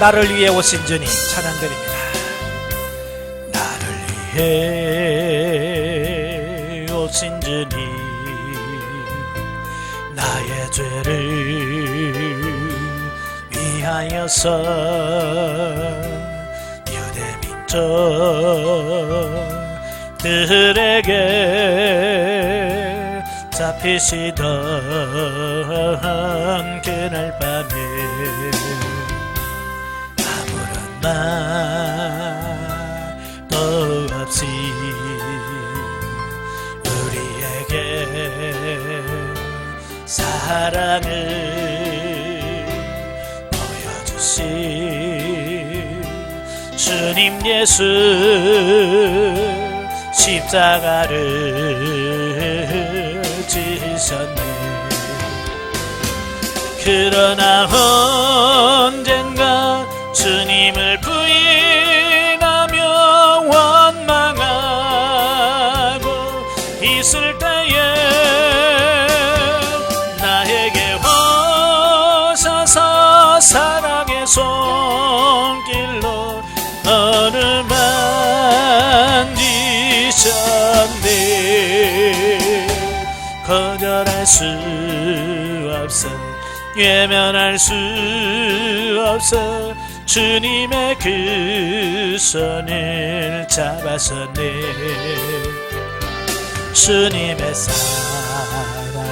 나를 위해 오신 주님 찬양드립니다. 나를 위해 오신 주님, 나의 죄를 위하여서 유대 민족들에게 잡히시던 그날 밤에 아무런 말도 없이 우리에게 사랑을 보여주신 주님 예수, 십자가를 지셨네. 그러나 언젠가 주님을 부인하며 원망하고 있을 때에 나에게 오셔서 사랑의 손길로 어느 만지셨네. 거절할 수 없어, 외면할 수 없어, 주님의 그 손을 잡았었네. 주님의 사랑에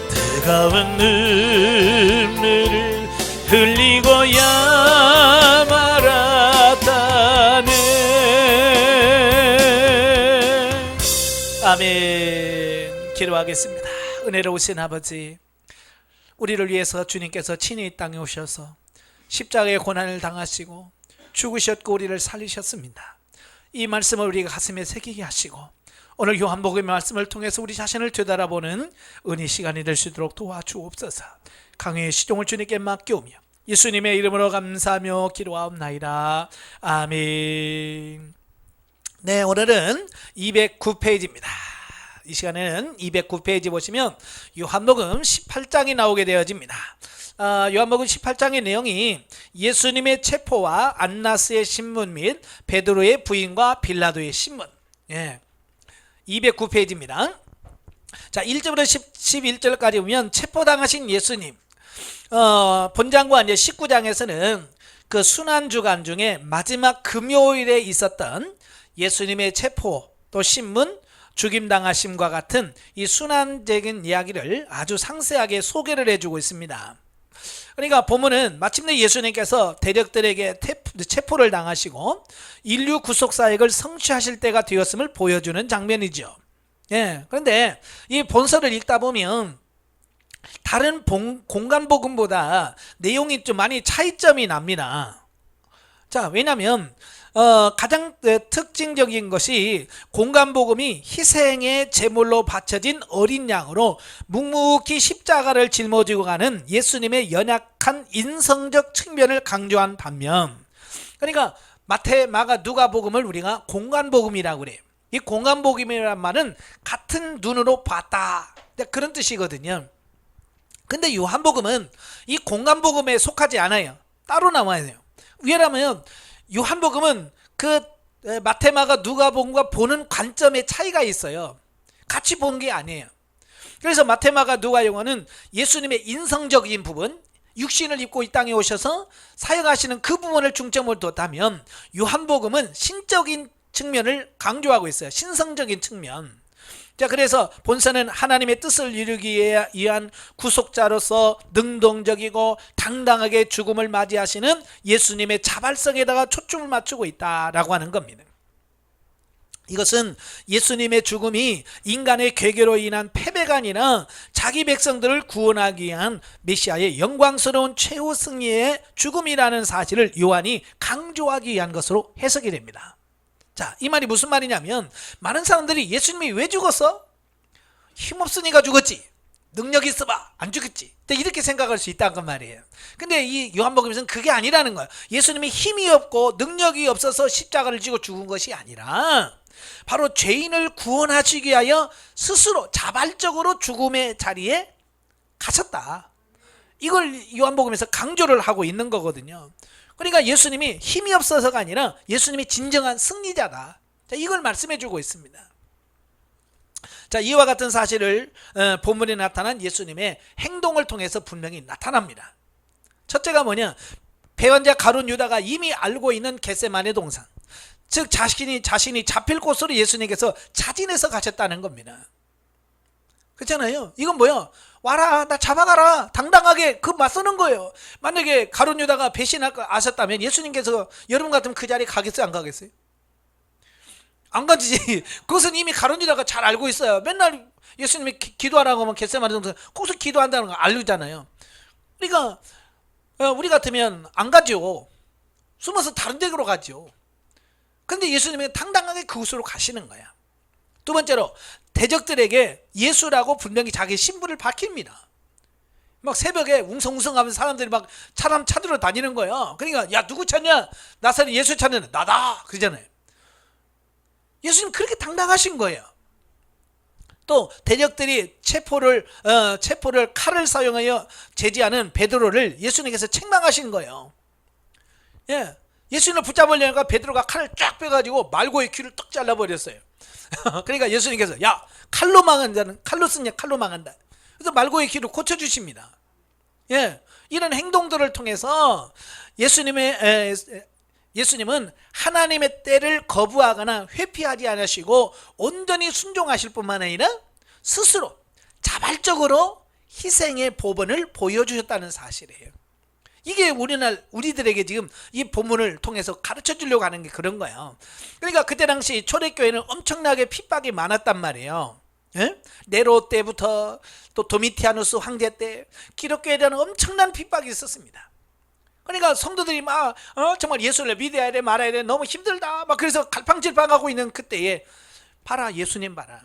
뜨거운 눈물을 흘리고야 말았다네. 아멘. 기도하겠습니다. 은혜로우신 아버지, 우리를 위해서 주님께서 친히 이 땅에 오셔서 십자가의 고난을 당하시고 죽으셨고 우리를 살리셨습니다. 이 말씀을 우리가 가슴에 새기게 하시고 오늘 요한복음의 말씀을 통해서 우리 자신을 되돌아보는 은혜 시간이 될 수 있도록 도와주옵소서. 강의 시종을 주님께 맡겨오며 예수님의 이름으로 감사하며 기도하옵나이다. 아멘. 네, 오늘은 209페이지입니다. 이 시간에는 209페이지 보시면 요한복음 18장이 나오게 되어집니다. 요한복음 18장의 내용이 예수님의 체포와 안나스의 신문 및 베드로의 부인과 빌라도의 신문. 209페이지입니다. 자, 1절부터 11절까지 보면 체포당하신 예수님. 본장과 이제 19장에서는 그 순환주간 중에 마지막 금요일에 있었던 예수님의 체포 또 신문, 죽임당하심과 같은 이 순환적인 이야기를 아주 상세하게 소개를 해주고 있습니다. 그러니까 보면은 마침내 예수님께서 대적들에게 체포를 당하시고 인류 구속 사역을 성취하실 때가 되었음을 보여주는 장면이죠. 그런데 이 본서를 읽다 보면 다른 공간복음보다 내용이 좀 많이 차이점이 납니다. 자, 왜냐하면 가장 특징적인 것이 공간복음이 희생의 제물로 바쳐진 어린 양으로 묵묵히 십자가를 짊어지고 가는 예수님의 연약한 인성적 측면을 강조한 반면, 그러니까 마태, 마가, 누가복음을 우리가 공간복음이라고 그래요. 이 공간복음이란 말은 같은 눈으로 봤다, 그런 뜻이거든요. 근데 요한복음은 이 공간복음에 속하지 않아요. 따로 나와야 돼요. 왜냐하면 요한복음은 그 마테마가 누가복음과 보는 관점의 차이가 있어요. 같이 보는 게 아니에요. 그래서 마테마가 누가복음은 예수님의 인성적인 부분, 육신을 입고 이 땅에 오셔서 사역하시는 그 부분을 중점으로 뒀다면 요한복음은 신적인 측면을 강조하고 있어요. 신성적인 측면. 자, 그래서 본서는 하나님의 뜻을 이루기 위한 구속자로서 능동적이고 당당하게 죽음을 맞이하시는 예수님의 자발성에다가 초점을 맞추고 있다라고 하는 겁니다. 이것은 예수님의 죽음이 인간의 괴계로 인한 패배가 아니라 자기 백성들을 구원하기 위한 메시아의 영광스러운 최후 승리의 죽음이라는 사실을 요한이 강조하기 위한 것으로 해석이 됩니다. 자, 이 말이 무슨 말이냐면 많은 사람들이 예수님이 왜 죽었어? 힘없으니까 죽었지, 능력 있어봐 안 죽겠지, 이렇게 생각할 수 있다는 말이에요. 근데 이 요한복음에서는 그게 아니라는 거예요. 예수님이 힘이 없고 능력이 없어서 십자가를 지고 죽은 것이 아니라 바로 죄인을 구원하시기 위하여 스스로 자발적으로 죽음의 자리에 가셨다. 이걸 요한복음에서 강조를 하고 있는 거거든요. 그러니까 예수님이 힘이 없어서가 아니라 예수님이 진정한 승리자다. 자, 이걸 말씀해 주고 있습니다. 자, 이와 같은 사실을 본문에 나타난 예수님의 행동을 통해서 분명히 나타납니다. 첫째가 뭐냐? 배반자 가룟 유다가 이미 알고 있는 겟세마네 동산, 즉 자신이 잡힐 곳으로 예수님께서 자진해서 가셨다는 겁니다. 그렇잖아요. 이건 뭐야? 와라, 나 잡아가라, 당당하게 그 맞서는 거예요. 만약에 가룟 유다가 배신할 거 아셨다면 예수님께서 여러분 같으면 그 자리에 가겠어요, 안 가겠어요? 안 가지지. 그것은 이미 가룟 유다가 잘 알고 있어요. 맨날 예수님이 기도하라고 하면 겟세마네 동산 거기서 기도한다는 거 알잖아요. 그러니까 우리 같으면 안 가죠. 숨어서 다른 데로 가죠. 근데 예수님이 당당하게 그곳으로 가시는 거야. 두 번째로 대적들에게 예수라고 분명히 자기 신분을 밝힙니다. 막 새벽에 웅성웅성하면서 사람들이 막 사람 찾으러 다니는 거예요. 그러니까 야, 누구 찾냐? 나사렛 예수 찾는 나다 그러잖아요. 예수님 그렇게 당당하신 거예요. 또 대적들이 체포를 칼을 사용하여 제지하는 베드로를 예수님께서 책망하신 거예요. 예, 예수님을 붙잡으려니까 베드로가 칼을 쫙 빼가지고 말고의 귀를 떡 잘라버렸어요. 그러니까 예수님께서 야, 칼로 망한 자는 칼로 쓰냐, 칼로 망한다. 그래서 말고의 귀를 고쳐주십니다. 예, 이런 행동들을 통해서 예수님은 하나님의 때를 거부하거나 회피하지 않으시고 온전히 순종하실 뿐만 아니라 스스로 자발적으로 희생의 법원을 보여주셨다는 사실이에요. 이게 우리들에게 지금 이 본문을 통해서 가르쳐 주려고 하는 게 그런 거예요. 그러니까 그때 당시 초대교회는 엄청나게 핍박이 많았단 말이에요. 예? 네로 때부터 또 도미티아누스 황제 때 기독교에 대한 엄청난 핍박이 있었습니다. 그러니까 성도들이 막 정말 예수를 믿어야 돼 말아야 돼 너무 힘들다 막 그래서 갈팡질팡하고 있는 그때에 봐라, 예수님 봐라,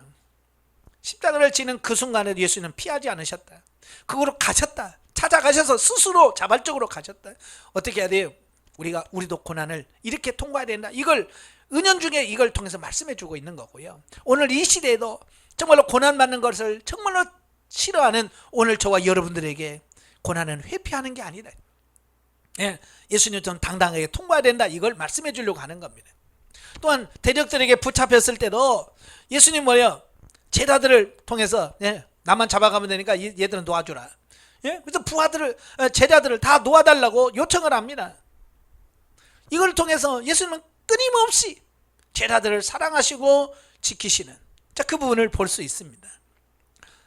십자가를 지는 그 순간에 예수님은 피하지 않으셨다. 그거로 가셨다. 찾아가셔서 스스로 자발적으로 가셨다. 어떻게 해야 돼요? 우리도 고난을 이렇게 통과해야 된다. 이걸 은연중에 이걸 통해서 말씀해 주고 있는 거고요. 오늘 이 시대에도 정말로 고난 받는 것을 정말로 싫어하는 오늘 저와 여러분들에게 고난은 회피하는 게 아니다. 예, 예수님 좀 당당하게 통과해야 된다. 이걸 말씀해 주려고 하는 겁니다. 또한 대적들에게 붙잡혔을 때도 예수님 뭐예요? 제자들을 통해서 나만 잡아가면 되니까 얘들은 놓아주라. 예? 그래서 제자들을 다 놓아달라고 요청을 합니다. 이걸 통해서 예수님은 끊임없이 제자들을 사랑하시고 지키시는 그 부분을 볼 수 있습니다.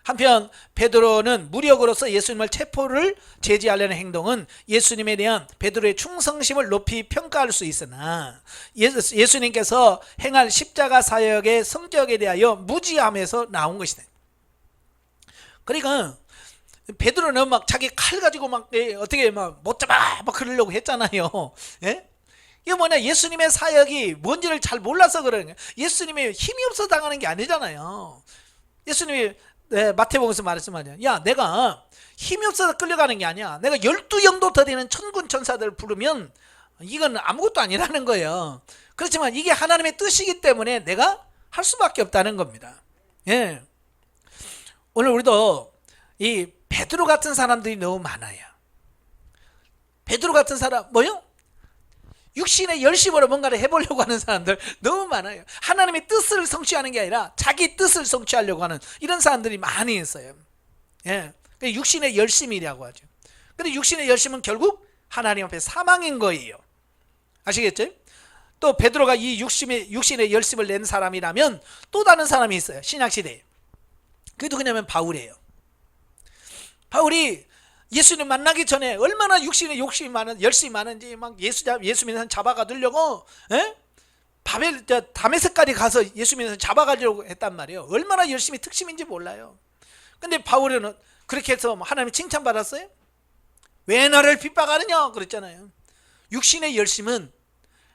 한편 베드로는 무력으로서 예수님을 체포를 제지하려는 행동은 예수님에 대한 베드로의 충성심을 높이 평가할 수 있으나 예수님께서 행할 십자가 사역의 성격에 대하여 무지함에서 나온 것이다. 그러니까 베드로는 막 자기 칼 가지고 막 어떻게 막 못 잡아 막 그러려고 했잖아요. 예? 이게 뭐냐, 예수님의 사역이 뭔지를 잘 몰라서 그러는 거예요. 예수님이 힘이 없어 당하는 게 아니잖아요. 예수님이 마태복음에서 말했지만요, 야, 내가 힘이 없어서 끌려가는 게 아니야. 내가 12영도 더 되는 천군 천사들을 부르면 이건 아무것도 아니라는 거예요. 그렇지만 이게 하나님의 뜻이기 때문에 내가 할 수밖에 없다는 겁니다. 예. 오늘 우리도 이 베드로 같은 사람들이 너무 많아요. 베드로 같은 사람 뭐요? 육신의 열심으로 뭔가를 해보려고 하는 사람들 너무 많아요. 하나님의 뜻을 성취하는 게 아니라 자기 뜻을 성취하려고 하는 이런 사람들이 많이 있어요. 예, 육신의 열심이라고 하죠. 근데 육신의 열심은 결국 하나님 앞에 사망인 거예요. 아시겠죠? 또 베드로가 이 육신의 열심을 낸 사람이라면 또 다른 사람이 있어요. 신약시대에. 그게 누구냐면 바울이에요. 바울이 예수님 만나기 전에 얼마나 육신에 열심이 많은지 막 예수 믿는 사람 잡아가려고 다메섹까지 가서 예수 믿는 사람 잡아가려고 했단 말이에요. 얼마나 열심히 특심인지 몰라요. 근데 바울은 그렇게 해서 하나님이 칭찬받았어요? 왜 나를 핍박하느냐 그랬잖아요. 육신의 열심은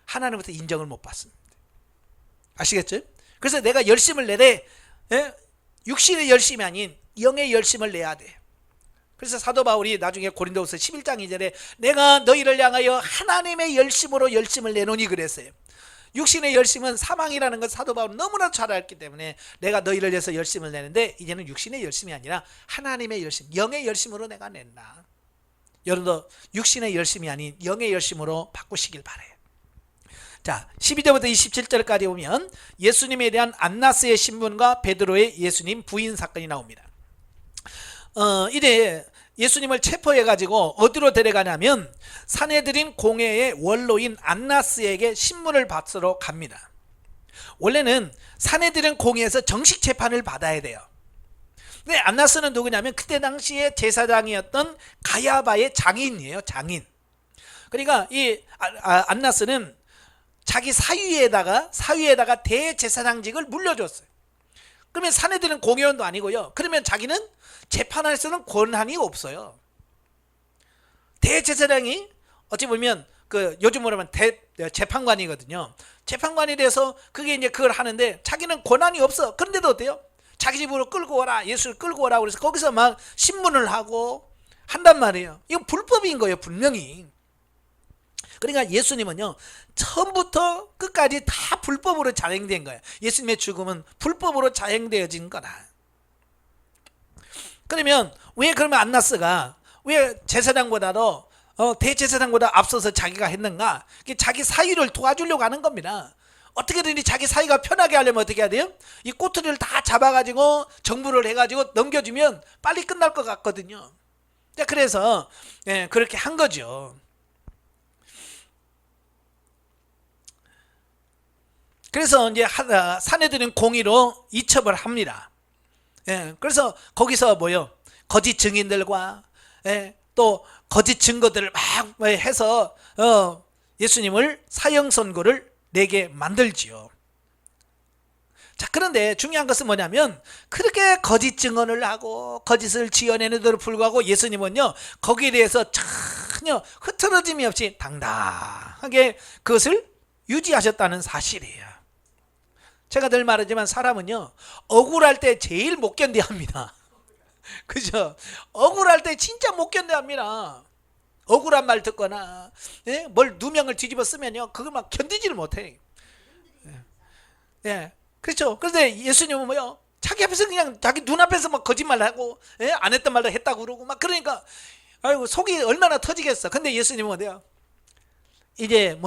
하나님부터 인정을 못 받습니다. 아시겠죠? 그래서 내가 열심을 내되 육신의 열심이 아닌 영의 열심을 내야 돼. 그래서 사도 바울이 나중에 고린도후서 11장 2절에 내가 너희를 향하여 하나님의 열심으로 열심을 내노니 그랬어요. 육신의 열심은 사망이라는 것 사도 바울은 너무나 잘 알기 때문에 내가 너희를 위해서 열심을 내는데 이제는 육신의 열심이 아니라 하나님의 열심, 영의 열심으로 내가 낸다. 여러분도 육신의 열심이 아닌 영의 열심으로 바꾸시길 바래요. 자, 12절부터 27절까지 보면 예수님에 대한 안나스의 신분과 베드로의 예수님 부인 사건이 나옵니다. 이래 예수님을 체포해가지고 어디로 데려가냐면 산헤드린 공회의 원로인 안나스에게 신문을 받으러 갑니다. 원래는 산헤드린 공회에서 정식 재판을 받아야 돼요. 근데 안나스는 누구냐면 그때 당시에 제사장이었던 가야바의 장인이에요. 장인. 그러니까 이 안나스는 자기 사위에다가 대제사장직을 물려줬어요. 그러면 산헤드린 공회원도 아니고요. 그러면 자기는 재판할 수는 권한이 없어요. 대제사장이 어찌 보면 그 요즘으로 하면 재판관이거든요. 재판관이 돼서 그게 이제 그걸 하는데 자기는 권한이 없어. 그런데도 어때요? 자기 집으로 끌고 오라, 예수를 끌고 오라 그래서 거기서 막 신문을 하고 한단 말이에요. 이건 불법인 거예요, 분명히. 그러니까 예수님은요, 처음부터 끝까지 다 불법으로 자행된 거예요. 예수님의 죽음은 불법으로 자행되어진 거다. 그러면 왜 그러면 안나스가 왜 제사장보다도 대제사장보다 앞서서 자기가 했는가? 자기 사위를 도와주려고 하는 겁니다. 어떻게든지 자기 사위가 편하게 하려면 어떻게 해야 돼요? 이 꼬투리를 다 잡아가지고 정부를 해가지고 넘겨주면 빨리 끝날 것 같거든요. 그래서 그렇게 한 거죠. 그래서 이제 산헤드린 공의로 이첩을 합니다. 그래서 거기서 거짓 증인들과 또 거짓 증거들을 막 해서 예수님을 사형 선고를 내게 만들지요. 자, 그런데 중요한 것은 뭐냐면 그렇게 거짓 증언을 하고 거짓을 지어내는데도 불구하고 예수님은요, 거기에 대해서 전혀 흐트러짐이 없이 당당하게 그것을 유지하셨다는 사실이에요. 제가 늘 말하지만 사람은요, 억울할 때 제일 못 견뎌합니다. 그죠? 억울할 때 진짜 못 견뎌합니다. 억울한 말 듣거나 뭘 누명을 뒤집어 쓰면요, 그걸 막 견디지를 못해. 그렇죠. 그런데 예수님은 자기 앞에서 그냥 자기 눈앞에서 막 거짓말하고 안 했던 말도 했다고 그러고 막 그러니까 아이고 속이 얼마나 터지겠어. 근데 예수님은 어때요? 이제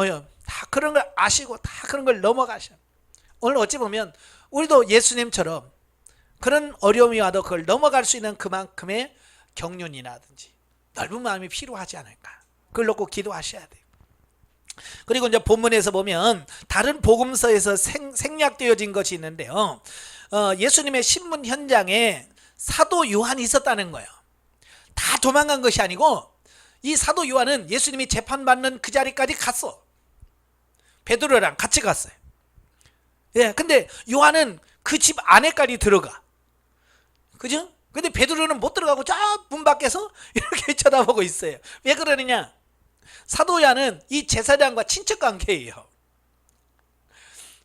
다 그런 걸 아시고 다 그런 걸 넘어가셔. 오늘 어찌 보면 우리도 예수님처럼 그런 어려움이 와도 그걸 넘어갈 수 있는 그만큼의 경륜이라든지 넓은 마음이 필요하지 않을까. 그걸 놓고 기도하셔야 돼요. 그리고 이제 본문에서 보면 다른 복음서에서 생략되어진 것이 있는데요. 예수님의 신문 현장에 사도 요한이 있었다는 거예요. 다 도망간 것이 아니고 이 사도 요한은 예수님이 재판받는 그 자리까지 갔어. 베드로랑 같이 갔어요. 근데 요한은 그 집 안에까지 들어가. 그죠? 근데 베드로는 못 들어가고 저 문 밖에서 이렇게 쳐다보고 있어요. 왜 그러느냐? 사도 요한은 이 제사장과 친척 관계예요.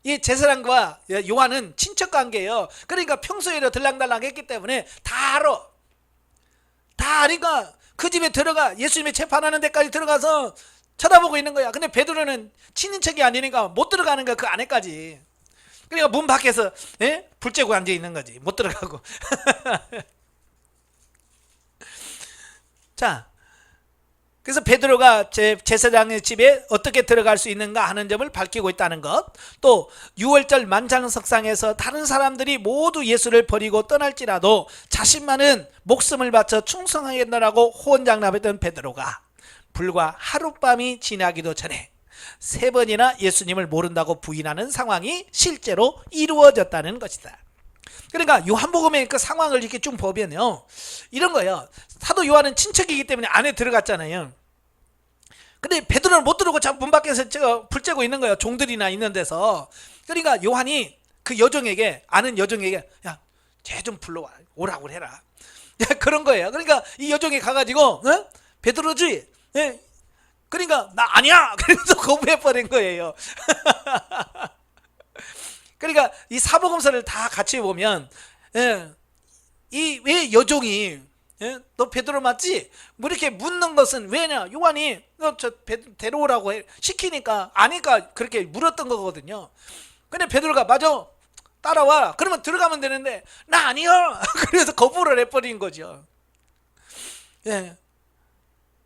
이 제사장과 요한은 친척 관계예요. 그러니까 평소에도 들랑달랑 했기 때문에 다 알아. 다 아니까 그 집에 들어가 예수님의 재판하는 데까지 들어가서 쳐다보고 있는 거야. 근데 베드로는 친인척이 아니니까 못 들어가는 거야, 그 안에까지. 그러니까 문 밖에서 불 쬐고 앉아 있는 거지. 못 들어가고. 자, 그래서 베드로가 제사장의 집에 어떻게 들어갈 수 있는가 하는 점을 밝히고 있다는 것. 또 6월절 만찬석상에서 다른 사람들이 모두 예수를 버리고 떠날지라도 자신만은 목숨을 바쳐 충성하겠노라고 호언장담했던 베드로가 불과 하룻밤이 지나기도 전에 3번이나 예수님을 모른다고 부인하는 상황이 실제로 이루어졌다는 것이다. 그러니까 요한복음의 그 상황을 이렇게 좀 보면요, 이런 거예요. 사도 요한은 친척이기 때문에 안에 들어갔잖아요. 근데 베드로는 못 들어오고 자꾸 문 밖에서 불 쬐고 있는 거예요. 종들이나 있는 데서. 그러니까 요한이 그 여종에게, 아는 여종에게, 야, 쟤 좀 불러와, 오라고 해라. 그런 거예요. 그러니까 이 여종이 가가지고 베드로지, 그러니까 나 아니야. 그래서 거부해버린 거예요. 그러니까 이 사복음서를 다 같이 보면 이 왜 여종이 너 베드로 맞지? 뭐 이렇게 묻는 것은 왜냐? 요한이 너 저 데려오라고 시키니까 아니까 그렇게 물었던 거거든요. 근데 베드로가 맞아, 따라와. 그러면 들어가면 되는데 나 아니야. 그래서 거부를 해버린 거죠.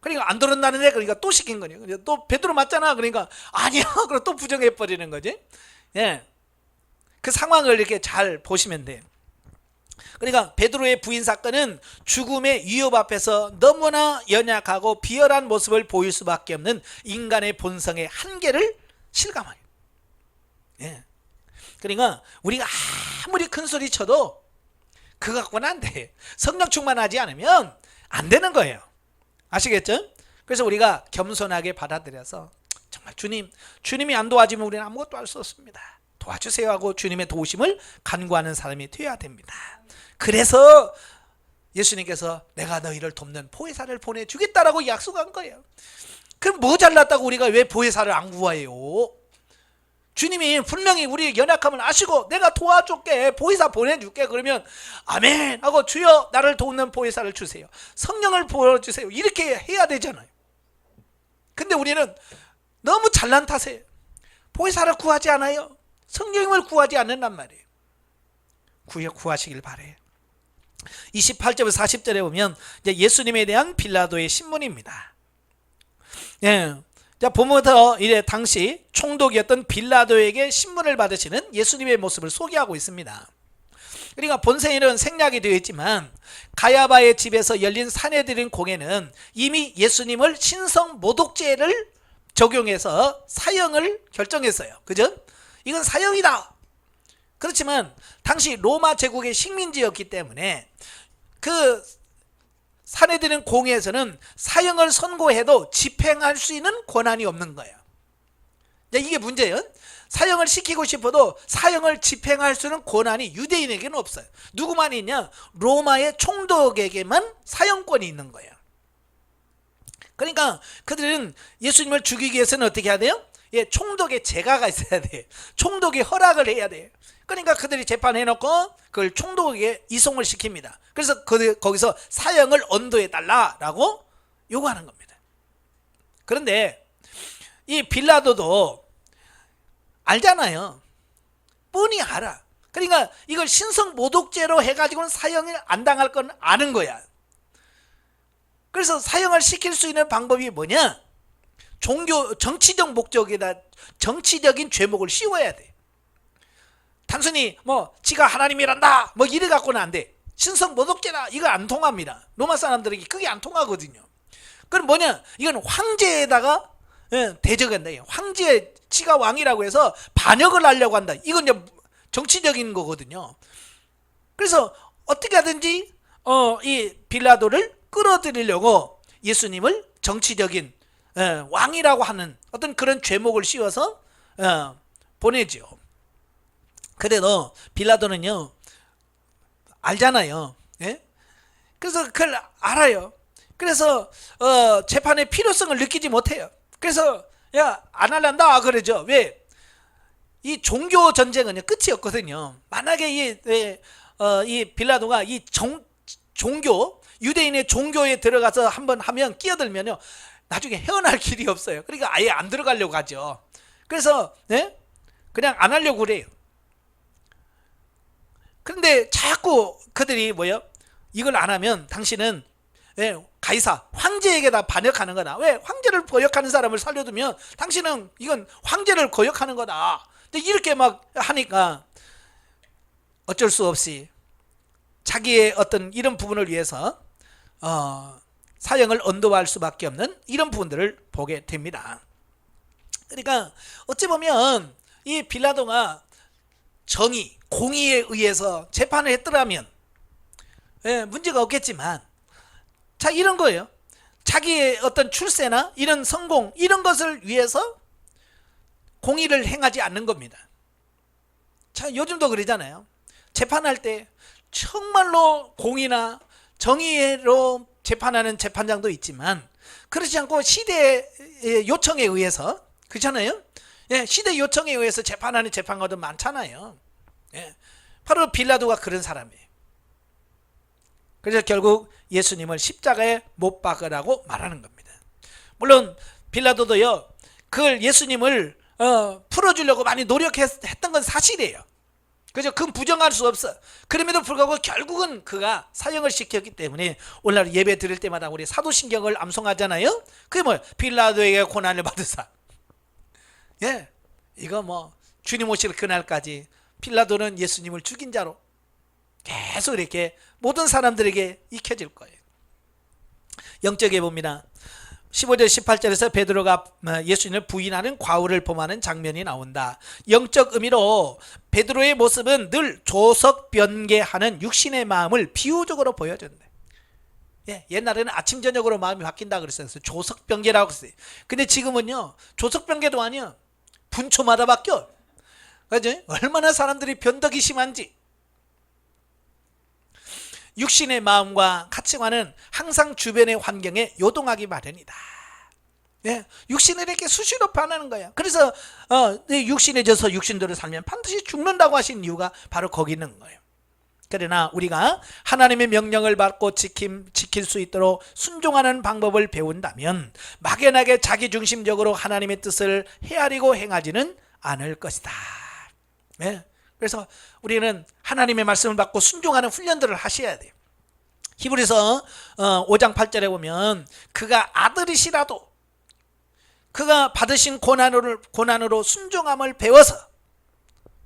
그러니까 안 들었다는데, 그러니까 또 시킨 거예요. 그러니까 또 베드로 맞잖아. 그러니까 아니야. 그럼 또 부정해 버리는 거지. 예, 그 상황을 이렇게 잘 보시면 돼요. 그러니까 베드로의 부인 사건은 죽음의 위협 앞에서 너무나 연약하고 비열한 모습을 보일 수밖에 없는 인간의 본성의 한계를 실감해요. 예. 그러니까 우리가 아무리 큰 소리 쳐도 그거 갖고는 안 돼. 성령 충만하지 않으면 안 되는 거예요. 아시겠죠? 그래서 우리가 겸손하게 받아들여서 정말 주님이 안 도와주면 우리는 아무것도 할 수 없습니다. 도와주세요 하고 주님의 도우심을 간구하는 사람이 되어야 됩니다. 그래서 예수님께서 내가 너희를 돕는 보혜사를 보내주겠다라고 약속한 거예요. 그럼 뭐 잘났다고 우리가 왜 보혜사를 안 구해요? 주님이 분명히 우리의 연약함을 아시고 내가 도와줄게, 보혜사 보내줄게, 그러면 아멘 하고 주여 나를 돕는 보혜사를 주세요, 성령을 부어주세요, 이렇게 해야 되잖아요. 근데 우리는 너무 잘난 탓에 보혜사를 구하지 않아요. 성령을 구하지 않는단 말이에요. 구하시길 바래요. 28절부터 40절에 보면 이제 예수님에 대한 빌라도의 신문입니다. 예. 자, 보면서 이제 당시 총독이었던 빌라도에게 신문을 받으시는 예수님의 모습을 소개하고 있습니다. 그러니까 본세에는 생략이 되어 있지만 가야바의 집에서 열린 산헤드린 공회는 이미 예수님을 신성 모독죄를 적용해서 사형을 결정했어요. 그죠? 이건 사형이다. 그렇지만 당시 로마 제국의 식민지였기 때문에 그 산헤드린 공회에서는 사형을 선고해도 집행할 수 있는 권한이 없는 거예요. 이게 문제예요. 사형을 시키고 싶어도 사형을 집행할 수 있는 권한이 유대인에게는 없어요. 누구만 있냐? 로마의 총독에게만 사형권이 있는 거예요. 그러니까 그들은 예수님을 죽이기 위해서는 어떻게 해야 돼요? 예, 총독의 재가가 있어야 돼요. 총독이 허락을 해야 돼요. 그러니까 그들이 재판해놓고 그걸 총독에게 이송을 시킵니다. 그래서 거기서 사형을 언도해달라라고 요구하는 겁니다. 그런데 이 빌라도도 알잖아요. 뻔히 알아. 그러니까 이걸 신성 모독죄로 해가지고는 사형을 안 당할 건 아는 거야. 그래서 사형을 시킬 수 있는 방법이 뭐냐? 정치적 목적에다 정치적인 죄목을 씌워야 돼. 단순히 뭐 지가 하나님이란다 뭐 이래 갖고는 안 돼. 신성 모독죄다 이거 안 통합니다. 로마 사람들에게 그게 안 통하거든요. 그럼 뭐냐? 이건 황제에다가 대적한다. 황제 지가 왕이라고 해서 반역을 하려고 한다. 이건 이제 정치적인 거거든요. 그래서 어떻게 하든지 이 빌라도를 끌어들이려고 예수님을 정치적인 왕이라고 하는 어떤 그런 죄목을 씌워서 보내죠. 그래도 빌라도는요 알잖아요. 예? 그래서 그걸 알아요. 그래서 재판의 필요성을 느끼지 못해요. 그래서 야, 안 할란다 그러죠. 왜? 이 종교 전쟁은 끝이 없거든요. 만약에 이 빌라도가 이 종교 유대인의 종교에 들어가서 한번 하면 끼어들면요 나중에 헤어날 길이 없어요. 그러니까 아예 안 들어가려고 하죠. 그래서 그냥 안 하려고 그래요. 그런데 자꾸 그들이 뭐예요? 이걸 안 하면 당신은 가이사 황제에게다 반역하는 거다. 왜? 황제를 거역하는 사람을 살려두면 당신은 이건 황제를 거역하는 거다. 이렇게 막 하니까 어쩔 수 없이 자기의 어떤 이런 부분을 위해서 사형을 언도할 수밖에 없는 이런 부분들을 보게 됩니다. 그러니까 어찌 보면 이 빌라도가 정의, 공의에 의해서 재판을 했더라면 문제가 없겠지만 자 이런 거예요. 자기의 어떤 출세나 이런 성공 이런 것을 위해서 공의를 행하지 않는 겁니다. 자 요즘도 그러잖아요. 재판할 때 정말로 공의나 정의로 재판하는 재판장도 있지만 그렇지 않고 시대의 요청에 의해서 그렇잖아요. 시대 요청에 의해서 재판하는 재판관도 많잖아요. 바로 빌라도가 그런 사람이에요. 그래서 결국 예수님을 십자가에 못 박으라고 말하는 겁니다. 물론 빌라도도요 그걸 예수님을 풀어주려고 많이 노력했던 건 사실이에요. 그죠? 그건 부정할 수 없어. 그럼에도 불구하고 결국은 그가 사형을 시켰기 때문에 오늘날 예배 드릴 때마다 우리 사도신경을 암송하잖아요. 그게 뭐예요? 빌라도에게 고난을 받으사. 예, 이거 뭐 주님 오실 그날까지 빌라도는 예수님을 죽인 자로 계속 이렇게 모든 사람들에게 익혀질 거예요. 영적에 봅니다. 15절 18절에서 베드로가 예수님을 부인하는 과오를 범하는 장면이 나온다. 영적 의미로 베드로의 모습은 늘 조석변개하는 육신의 마음을 비유적으로 보여준다. 예, 옛날에는 아침 저녁으로 마음이 바뀐다 그랬어요. 조석변개라고 했어요. 근데 지금은요, 조석변개도 아니야. 분초마다 바뀌어. 그죠? 얼마나 사람들이 변덕이 심한지. 육신의 마음과 가치관은 항상 주변의 환경에 요동하기 마련이다. 예, 육신을 이렇게 수시로 변하는 거야. 그래서 육신에 져서 육신대로 살면 반드시 죽는다고 하신 이유가 바로 거기 있는 거예요. 그러나 우리가 하나님의 명령을 받고 지킬 수 있도록 순종하는 방법을 배운다면 막연하게 자기중심적으로 하나님의 뜻을 헤아리고 행하지는 않을 것이다. 예, 그래서 우리는 하나님의 말씀을 받고 순종하는 훈련들을 하셔야 돼요. 히브리서 5장 8절에 보면 그가 아들이시라도 그가 받으신 고난으로 순종함을 배워서,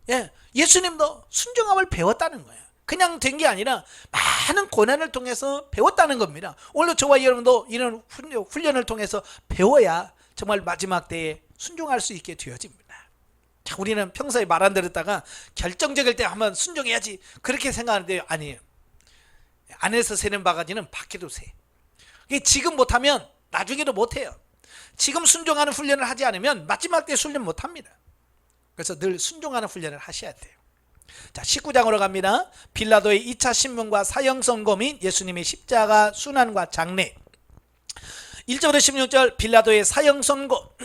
예, 예수님도 순종함을 배웠다는 거예요. 그냥 된 게 아니라 많은 고난을 통해서 배웠다는 겁니다. 오늘 저와 여러분도 이런 훈련을 통해서 배워야 정말 마지막 때에 순종할 수 있게 되어집니다. 자, 우리는 평소에 말 안 들었다가 결정적일 때 한번 순종해야지 그렇게 생각하는데 아니에요. 안에서 새는 바가지는 밖에도 새. 지금 못하면 나중에도 못해요. 지금 순종하는 훈련을 하지 않으면 마지막 때 훈련 못합니다. 그래서 늘 순종하는 훈련을 하셔야 돼요. 자, 19장으로 갑니다. 빌라도의 2차 신문과 사형 선고 및 예수님의 십자가 순환과 장례. 1절부터 16절 빌라도의 사형 선고.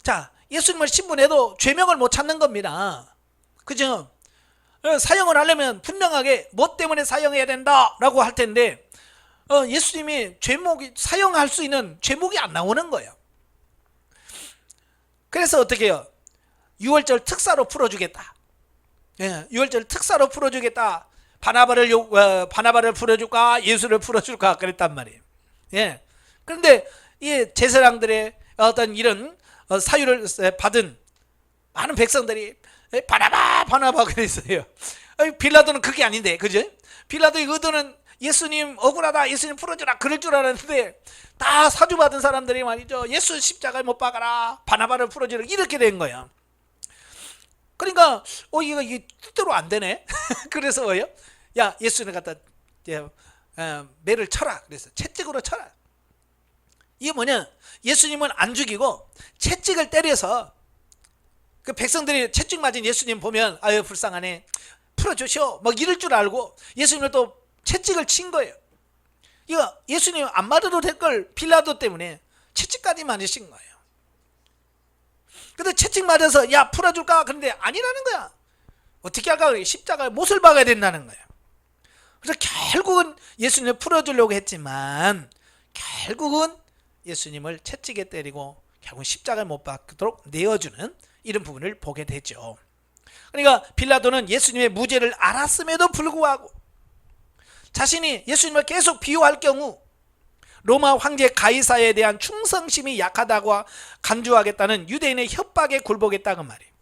자, 예수님을 신문해도 죄명을 못 찾는 겁니다. 그죠? 사형을 하려면 분명하게 뭐 때문에 사형해야 된다라고 할 텐데 예수님이 사형할 수 있는 죄목이 안 나오는 거예요. 그래서 어떻게 해요? 6월절 특사로 풀어주겠다. 예, 6월절 특사로 풀어주겠다. 바나바를 풀어줄까? 예수를 풀어줄까? 그랬단 말이에요. 예. 그런데 이 제사장들의 어떤 이런 사유를 받은 많은 백성들이 바나바 그랬어요. 빌라도는 그게 아닌데, 그죠? 빌라도의 의도는 예수님 억울하다, 예수님 풀어주라 그럴 줄 알았는데 다 사주받은 사람들이 말이죠, 예수 십자가에 못 박아라, 바나바를 풀어주라 이렇게 된 거야. 그러니까 이게 뜻대로 안 되네. 그래서 뭐예요? 야, 예수님 갖다 매를 쳐라. 그래서 채찍으로 쳐라. 이게 뭐냐? 예수님은 안 죽이고 채찍을 때려서 그 백성들이 채찍 맞은 예수님 보면 아유 불쌍하네, 풀어주시오 막 이럴 줄 알고 예수님을 또 채찍을 친 거예요. 이거 예수님 안 맞아도 될 걸 빌라도 때문에 채찍까지 맞으신 거예요. 근데 채찍 맞아서 야 풀어줄까? 그런데 아니라는 거야. 어떻게 할까? 십자가에 못을 박아야 된다는 거예요. 그래서 결국은 예수님을 풀어주려고 했지만 결국은 예수님을 채찍에 때리고 결국 십자가에 못 박도록 내어주는 이런 부분을 보게 되죠. 그러니까 빌라도는 예수님의 무죄를 알았음에도 불구하고 자신이 예수님을 계속 비유할 경우 로마 황제 가이사에 대한 충성심이 약하다고 간주하겠다는 유대인의 협박에 굴복했다고 말이에요.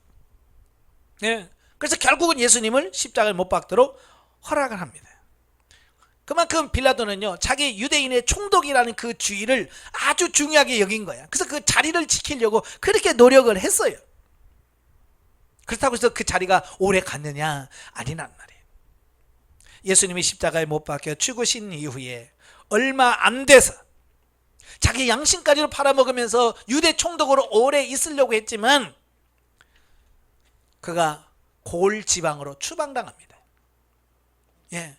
네. 그래서 결국은 예수님을 십자가에 못 박도록 허락을 합니다. 그만큼 빌라도는요, 자기 유대인의 총독이라는 그 주의를 아주 중요하게 여긴 거야. 그래서 그 자리를 지키려고 그렇게 노력을 했어요. 그렇다고 해서 그 자리가 오래 갔느냐? 아니란 말이에요. 예수님이 십자가에 못 박혀 죽으신 이후에 얼마 안 돼서 자기 양심까지도 팔아먹으면서 유대 총독으로 오래 있으려고 했지만 그가 골 지방으로 추방당합니다. 예.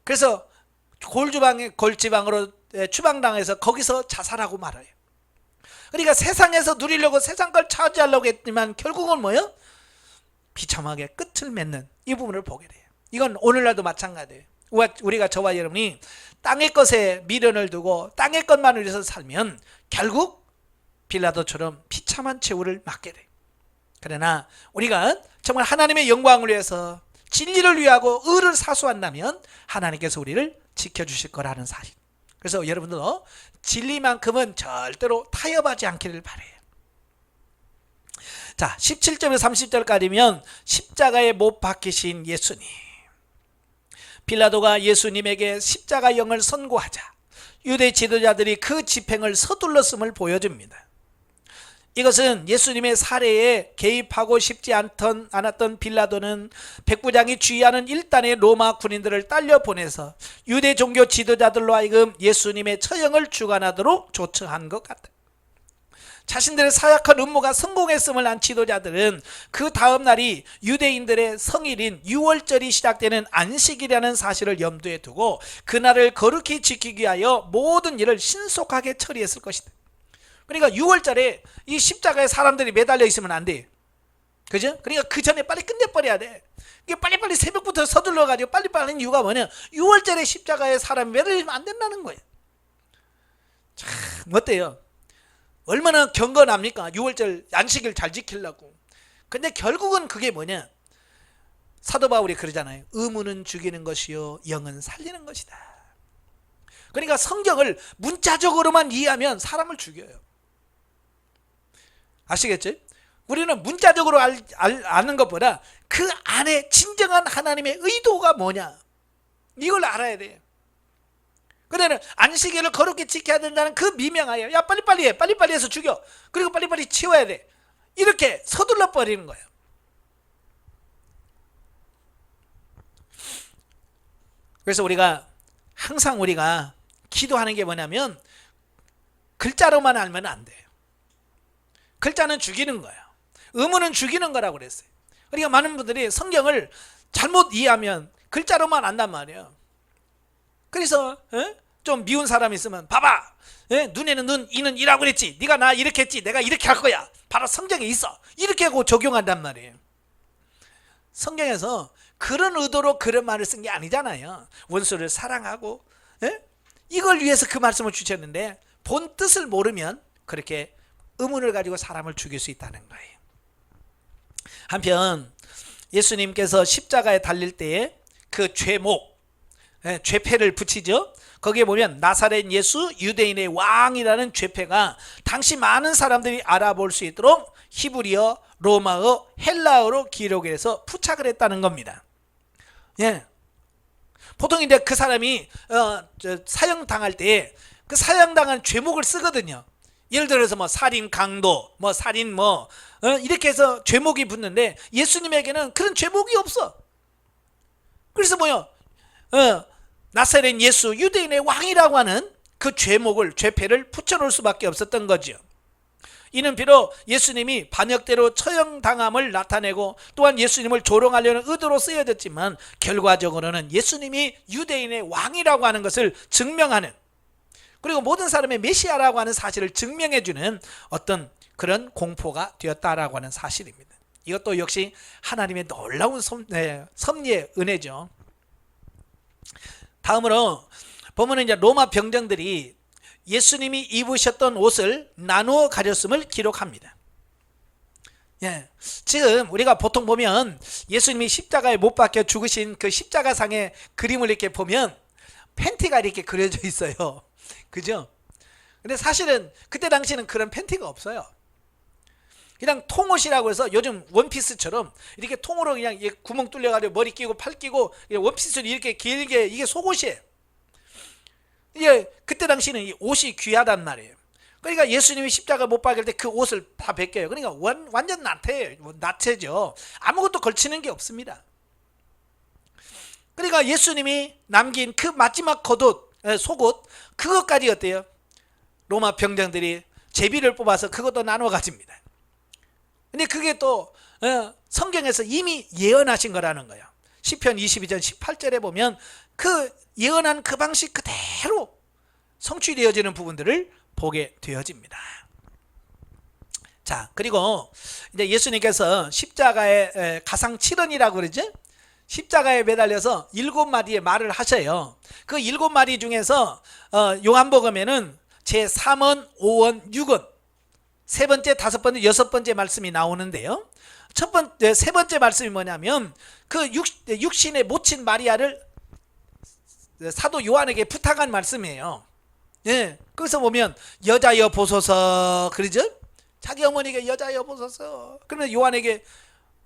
그래서 골 지방으로 추방당해서 거기서 자살하고 말아요. 그러니까 세상에서 누리려고 세상 걸 차지하려고 했지만 결국은 뭐예요? 비참하게 끝을 맺는 이 부분을 보게 돼요. 이건 오늘날도 마찬가지예요. 우리가 저와 여러분이 땅의 것에 미련을 두고 땅의 것만을 위해서 살면 결국 빌라도처럼 비참한 최후를 맞게 돼요. 그러나 우리가 정말 하나님의 영광을 위해서 진리를 위하고 의를 사수한다면 하나님께서 우리를 지켜주실 거라는 사실. 그래서 여러분들도 진리만큼은 절대로 타협하지 않기를 바라요. 자, 17절에서 30절까지면 십자가에 못 박히신 예수님. 빌라도가 예수님에게 십자가형을 선고하자 유대 지도자들이 그 집행을 서둘렀음을 보여줍니다. 이것은 예수님의 살해에 개입하고 싶지 않았던 빌라도는 백부장이 주의하는 일단의 로마 군인들을 딸려 보내서 유대 종교 지도자들로 하여금 예수님의 처형을 주관하도록 조처한 것 같다. 자신들의 사약한 음모가 성공했음을 안 지도자들은 그 다음 날이 유대인들의 성일인 유월절이 시작되는 안식이라는 사실을 염두에 두고 그날을 거룩히 지키기 위하여 모든 일을 신속하게 처리했을 것이다. 그러니까 6월절에 이 십자가에 사람들이 매달려 있으면 안 돼. 그죠? 그러니까 그 전에 빨리 끝내버려야 돼. 이게 빨리빨리 새벽부터 서둘러가지고 빨리빨리 하는 이유가 뭐냐? 6월절에 십자가에 사람이 매달리면 안 된다는 거예요. 참, 어때요? 얼마나 경건합니까? 6월절 안식일 잘 지키려고. 근데 결국은 그게 뭐냐? 사도 바울이 그러잖아요. 의무는 죽이는 것이요 영은 살리는 것이다. 그러니까 성경을 문자적으로만 이해하면 사람을 죽여요. 아시겠죠? 우리는 문자적으로 아는 것보다 그 안에 진정한 하나님의 의도가 뭐냐 이걸 알아야 돼요. 그러면 안식일을 거룩히 지켜야 된다는 그 미명하에 야 빨리빨리 해, 빨리빨리 해서 죽여, 그리고 빨리빨리 치워야 돼, 이렇게 서둘러 버리는 거예요. 그래서 항상 우리가 기도하는 게 뭐냐면 글자로만 알면 안 돼요. 글자는 죽이는 거예요. 의무는 죽이는 거라고 그랬어요. 그러니까 많은 분들이 성경을 잘못 이해하면 글자로만 안단 말이에요. 그래서 좀 미운 사람이 있으면 봐봐, 눈에는 눈, 이는 이라고 그랬지, 네가 나 이렇게 했지, 내가 이렇게 할 거야, 바로 성경에 있어, 이렇게 하고 적용한단 말이에요. 성경에서 그런 의도로 그런 말을 쓴 게 아니잖아요. 원수를 사랑하고 이걸 위해서 그 말씀을 주셨는데 본 뜻을 모르면 그렇게 의문을 가지고 사람을 죽일 수 있다는 거예요. 한편 예수님께서 십자가에 달릴 때에 그 죄목, 죄패를 붙이죠. 거기에 보면 나사렛 예수 유대인의 왕이라는 죄패가 당시 많은 사람들이 알아볼 수 있도록 히브리어, 로마어, 헬라어로 기록해서 부착을 했다는 겁니다. 예. 보통 이제 그 사람이 사형당할 때 그 사형당한 죄목을 쓰거든요. 예를 들어서 뭐 살인 강도, 뭐 살인 이렇게 해서 죄목이 붙는데 예수님에게는 그런 죄목이 없어. 그래서 나사렛 예수 유대인의 왕이라고 하는 그 죄패를 붙여놓을 수밖에 없었던 거죠. 이는 비록 예수님이 반역대로 처형당함을 나타내고 또한 예수님을 조롱하려는 의도로 쓰여졌지만 결과적으로는 예수님이 유대인의 왕이라고 하는 것을 증명하는, 그리고 모든 사람의 메시아라고 하는 사실을 증명해주는 어떤 그런 공포가 되었다라고 하는 사실입니다. 이것도 역시 하나님의 놀라운 섭리의 은혜죠. 다음으로 보면 이제 로마 병정들이 예수님이 입으셨던 옷을 나누어 가렸음을 기록합니다. 예, 지금 우리가 보통 보면 예수님이 십자가에 못 박혀 죽으신 그 십자가상의 그림을 이렇게 보면 팬티가 이렇게 그려져 있어요. 그죠? 근데 사실은 그때 당시는 그런 팬티가 없어요. 그냥 통옷이라고 해서 요즘 원피스처럼 이렇게 통으로 그냥 구멍 뚫려가지고 머리 끼고 팔 끼고 원피스로 이렇게 길게, 이게 속옷이에요. 그때 당시는 이 옷이 귀하단 말이에요. 그러니까 예수님이 십자가 못 박을 때 그 옷을 다 벗겨요. 그러니까 완전 나태죠. 아무것도 걸치는 게 없습니다. 그러니까 예수님이 남긴 그 마지막 겉옷, 속옷, 그것까지 어때요? 로마 병정들이 제비를 뽑아서 그것도 나눠 가집니다. 근데 그게 또 성경에서 이미 예언하신 거라는 거예요. 시편 22장 18절에 보면 그 예언한 그 방식 그대로 성취되어지는 부분들을 보게 되어집니다. 자, 그리고 이제 예수님께서 십자가에 가상 7원이라고 그러죠? 십자가에 매달려서 7마디의 말을 하셔요. 그 7마디 중에서 요한복음에는 제3원, 5원, 6원 세 번째, 다섯 번째, 여섯 번째 말씀이 나오는데요. 세 번째 말씀이 뭐냐면 그 육신에 모친 마리아를 사도 요한에게 부탁한 말씀이에요. 예, 거기서 보면 여자여 보소서 그러죠? 자기 어머니에게 여자여 보소서. 그러면 요한에게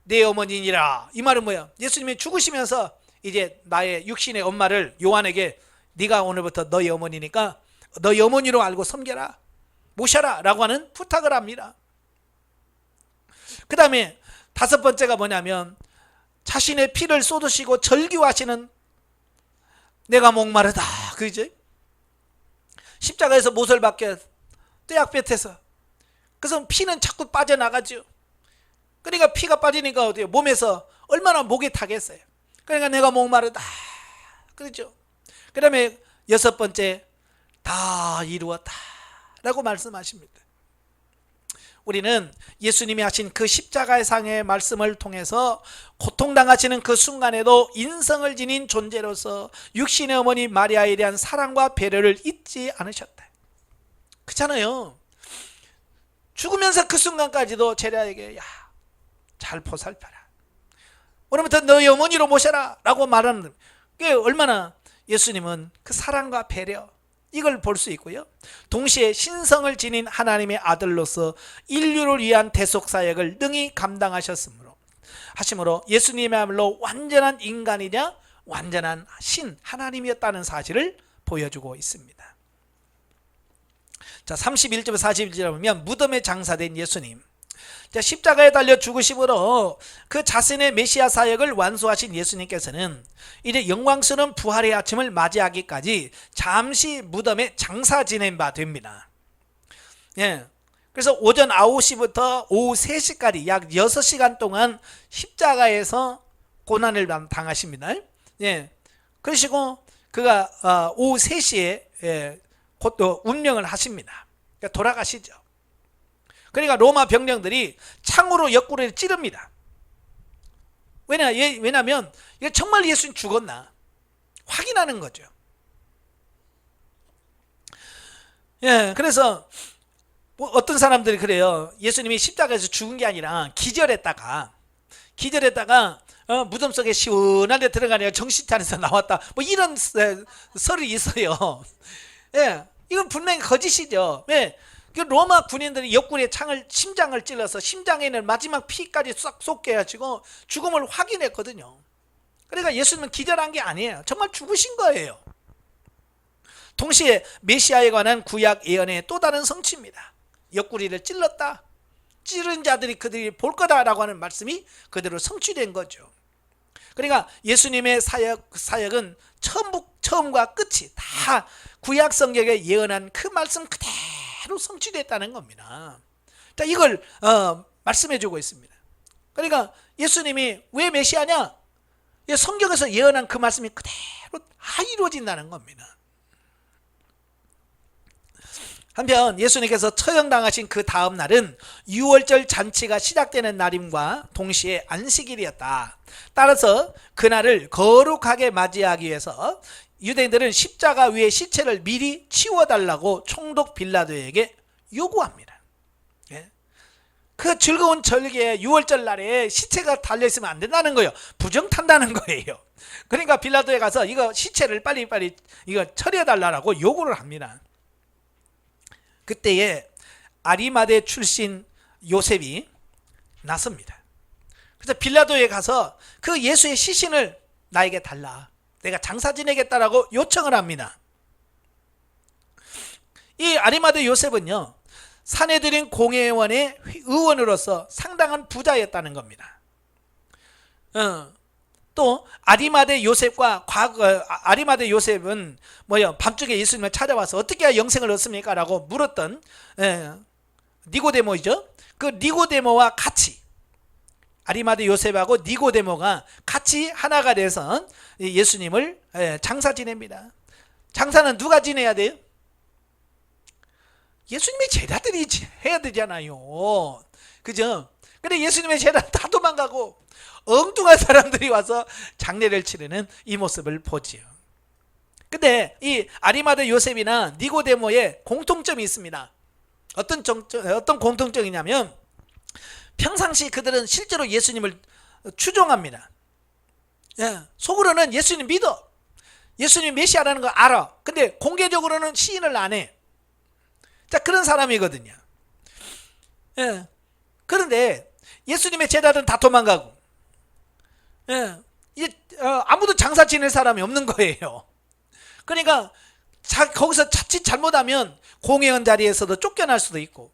내 어머니니라. 이 말은 뭐야? 예수님이 죽으시면서 이제 나의 육신의 엄마를 요한에게 네가 오늘부터 너희 어머니니까 너희 어머니로 알고 섬겨라, 모셔라 라고 하는 부탁을 합니다. 그 다음에 다섯 번째가 뭐냐면 자신의 피를 쏟으시고 절규하시는 내가 목마르다 그죠? 십자가에서 못을 박혀 떼약볕에서 그래서 피는 자꾸 빠져나가죠. 그러니까 피가 빠지니까 어때요? 몸에서 얼마나 목이 타겠어요. 그러니까 내가 목마르다 그렇죠. 그 다음에 여섯 번째 다 이루었다 라고 말씀하십니다. 우리는 예수님이 하신 그 십자가의 상의 말씀을 통해서 고통당하시는 그 순간에도 인성을 지닌 존재로서 육신의 어머니 마리아에 대한 사랑과 배려를 잊지 않으셨다. 그렇잖아요. 죽으면서 그 순간까지도 제자에게 야, 잘 보살펴라, 오늘부터 너희 어머니로 모셔라 라고 말하는 게 얼마나 예수님은 그 사랑과 배려 이걸 볼 수 있고요. 동시에 신성을 지닌 하나님의 아들로서 인류를 위한 대속사역을 능히 감당하셨으므로 예수님이야말로 완전한 인간이냐 완전한 신 하나님이었다는 사실을 보여주고 있습니다. 자, 31절 41절에 보면 무덤에 장사된 예수님, 십자가에 달려 죽으심으로 그 자신의 메시아 사역을 완수하신 예수님께서는 이제 영광스러운 부활의 아침을 맞이하기까지 잠시 무덤에 장사 지낸 바 됩니다. 예, 그래서 오전 9시부터 오후 3시까지 약 6시간 동안 십자가에서 고난을 당하십니다. 예, 그러시고 그가 오후 3시에 곧 운명을 하십니다. 그러니까 돌아가시죠. 그러니까 로마 병령들이 창으로 옆구리를 찌릅니다. 왜냐하면 이게 정말 예수님 죽었나 확인하는 거죠. 예, 그래서 뭐 어떤 사람들이 그래요. 예수님이 십자가에서 죽은 게 아니라 기절했다가 무덤 속에 시원한 데 들어가니까 정신 차려서 나왔다, 뭐 이런 설이 있어요. 예, 이건 분명히 거짓이죠. 예. 로마 군인들이 옆구리에 심장을 찔러서 심장에 있는 마지막 피까지 싹 쏟게 해가지고 죽음을 확인했거든요. 그러니까 예수님은 기절한 게 아니에요. 정말 죽으신 거예요. 동시에 메시아에 관한 구약 예언의 또 다른 성취입니다. 옆구리를 찔렀다, 찌른 자들이 그들이 볼 거다라고 하는 말씀이 그대로 성취된 거죠. 그러니까 예수님의 사역은 처음과 끝이 다 구약 성경에 예언한 그 말씀 그대로 성취됐다는 겁니다. 자, 이걸 말씀해 주고 있습니다. 그러니까 예수님이 왜 메시아냐? 성경에서 예언한 그 말씀이 그대로 다 이루어진다는 겁니다. 한편 예수님께서 처형당하신 그 다음 날은 유월절 잔치가 시작되는 날임과 동시에 안식일이었다. 따라서 그날을 거룩하게 맞이하기 위해서 유대인들은 십자가 위에 시체를 미리 치워달라고 총독 빌라도에게 요구합니다. 예? 그 즐거운 절기에 유월절 날에 시체가 달려있으면 안 된다는 거예요. 부정탄다는 거예요. 그러니까 빌라도에 가서 이거 시체를 빨리빨리 이거 처리해달라고 요구를 합니다. 그때에 아리마대 출신 요셉이 나섭니다. 그래서 빌라도에 가서 그 예수의 시신을 나에게 달라, 내가 장사 지내겠다라고 요청을 합니다. 이 아리마대 요셉은요, 사내들인 공회원의 의원으로서 상당한 부자였다는 겁니다. 또 아리마대 요셉과 아리마대 요셉은 밤중에 예수님을 찾아와서 어떻게 해야 영생을 얻습니까? 라고 물었던 니고데모이죠. 그 니고데모와 같이 아리마대 요셉하고 니고데모가 같이 하나가 돼서 예수님을 장사 지냅니다. 장사는 누가 지내야 돼요? 예수님의 제자들이 해야 되잖아요. 그죠? 근데 예수님의 제자는 다 도망가고 엉뚱한 사람들이 와서 장례를 치르는 이 모습을 보지요. 근데 이 아리마대 요셉이나 니고데모의 공통점이 있습니다. 어떤 공통점이냐면 평상시 그들은 실제로 예수님을 추종합니다. 예, 속으로는 예수님 믿어. 예수님 메시아라는 거 알아. 근데 공개적으로는 시인을 안 해. 자, 그런 사람이거든요. 예. 그런데 예수님의 제자들은 다 도망가고, 예. 아무도 장사 지낼 사람이 없는 거예요. 그러니까 거기서 자칫 잘못하면 공회원 자리에서도 쫓겨날 수도 있고,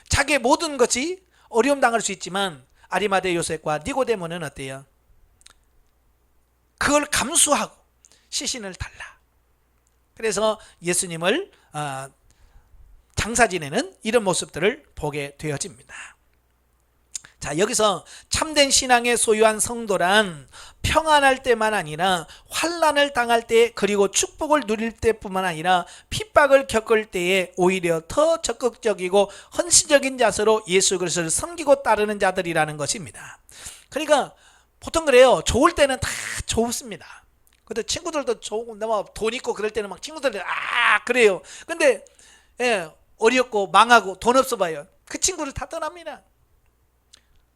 자기의 모든 것이 어려움 당할 수 있지만 아리마대 요셉과 니고데모는 어때요? 그걸 감수하고 시신을 달라. 그래서 예수님을 장사 지내는 이런 모습들을 보게 되어집니다. 자, 여기서 참된 신앙의 소유한 성도란 평안할 때만 아니라 환난을 당할 때, 그리고 축복을 누릴 때뿐만 아니라 핍박을 겪을 때에 오히려 더 적극적이고 헌신적인 자세로 예수 그리스도를 섬기고 따르는 자들이라는 것입니다. 그러니까 보통 그래요. 좋을 때는 다 좋습니다. 근데 친구들도 좋고 막 돈 있고 그럴 때는 막 친구들이 그래요. 근데 어렵고 망하고 돈 없어 봐요. 그 친구를 다 떠납니다.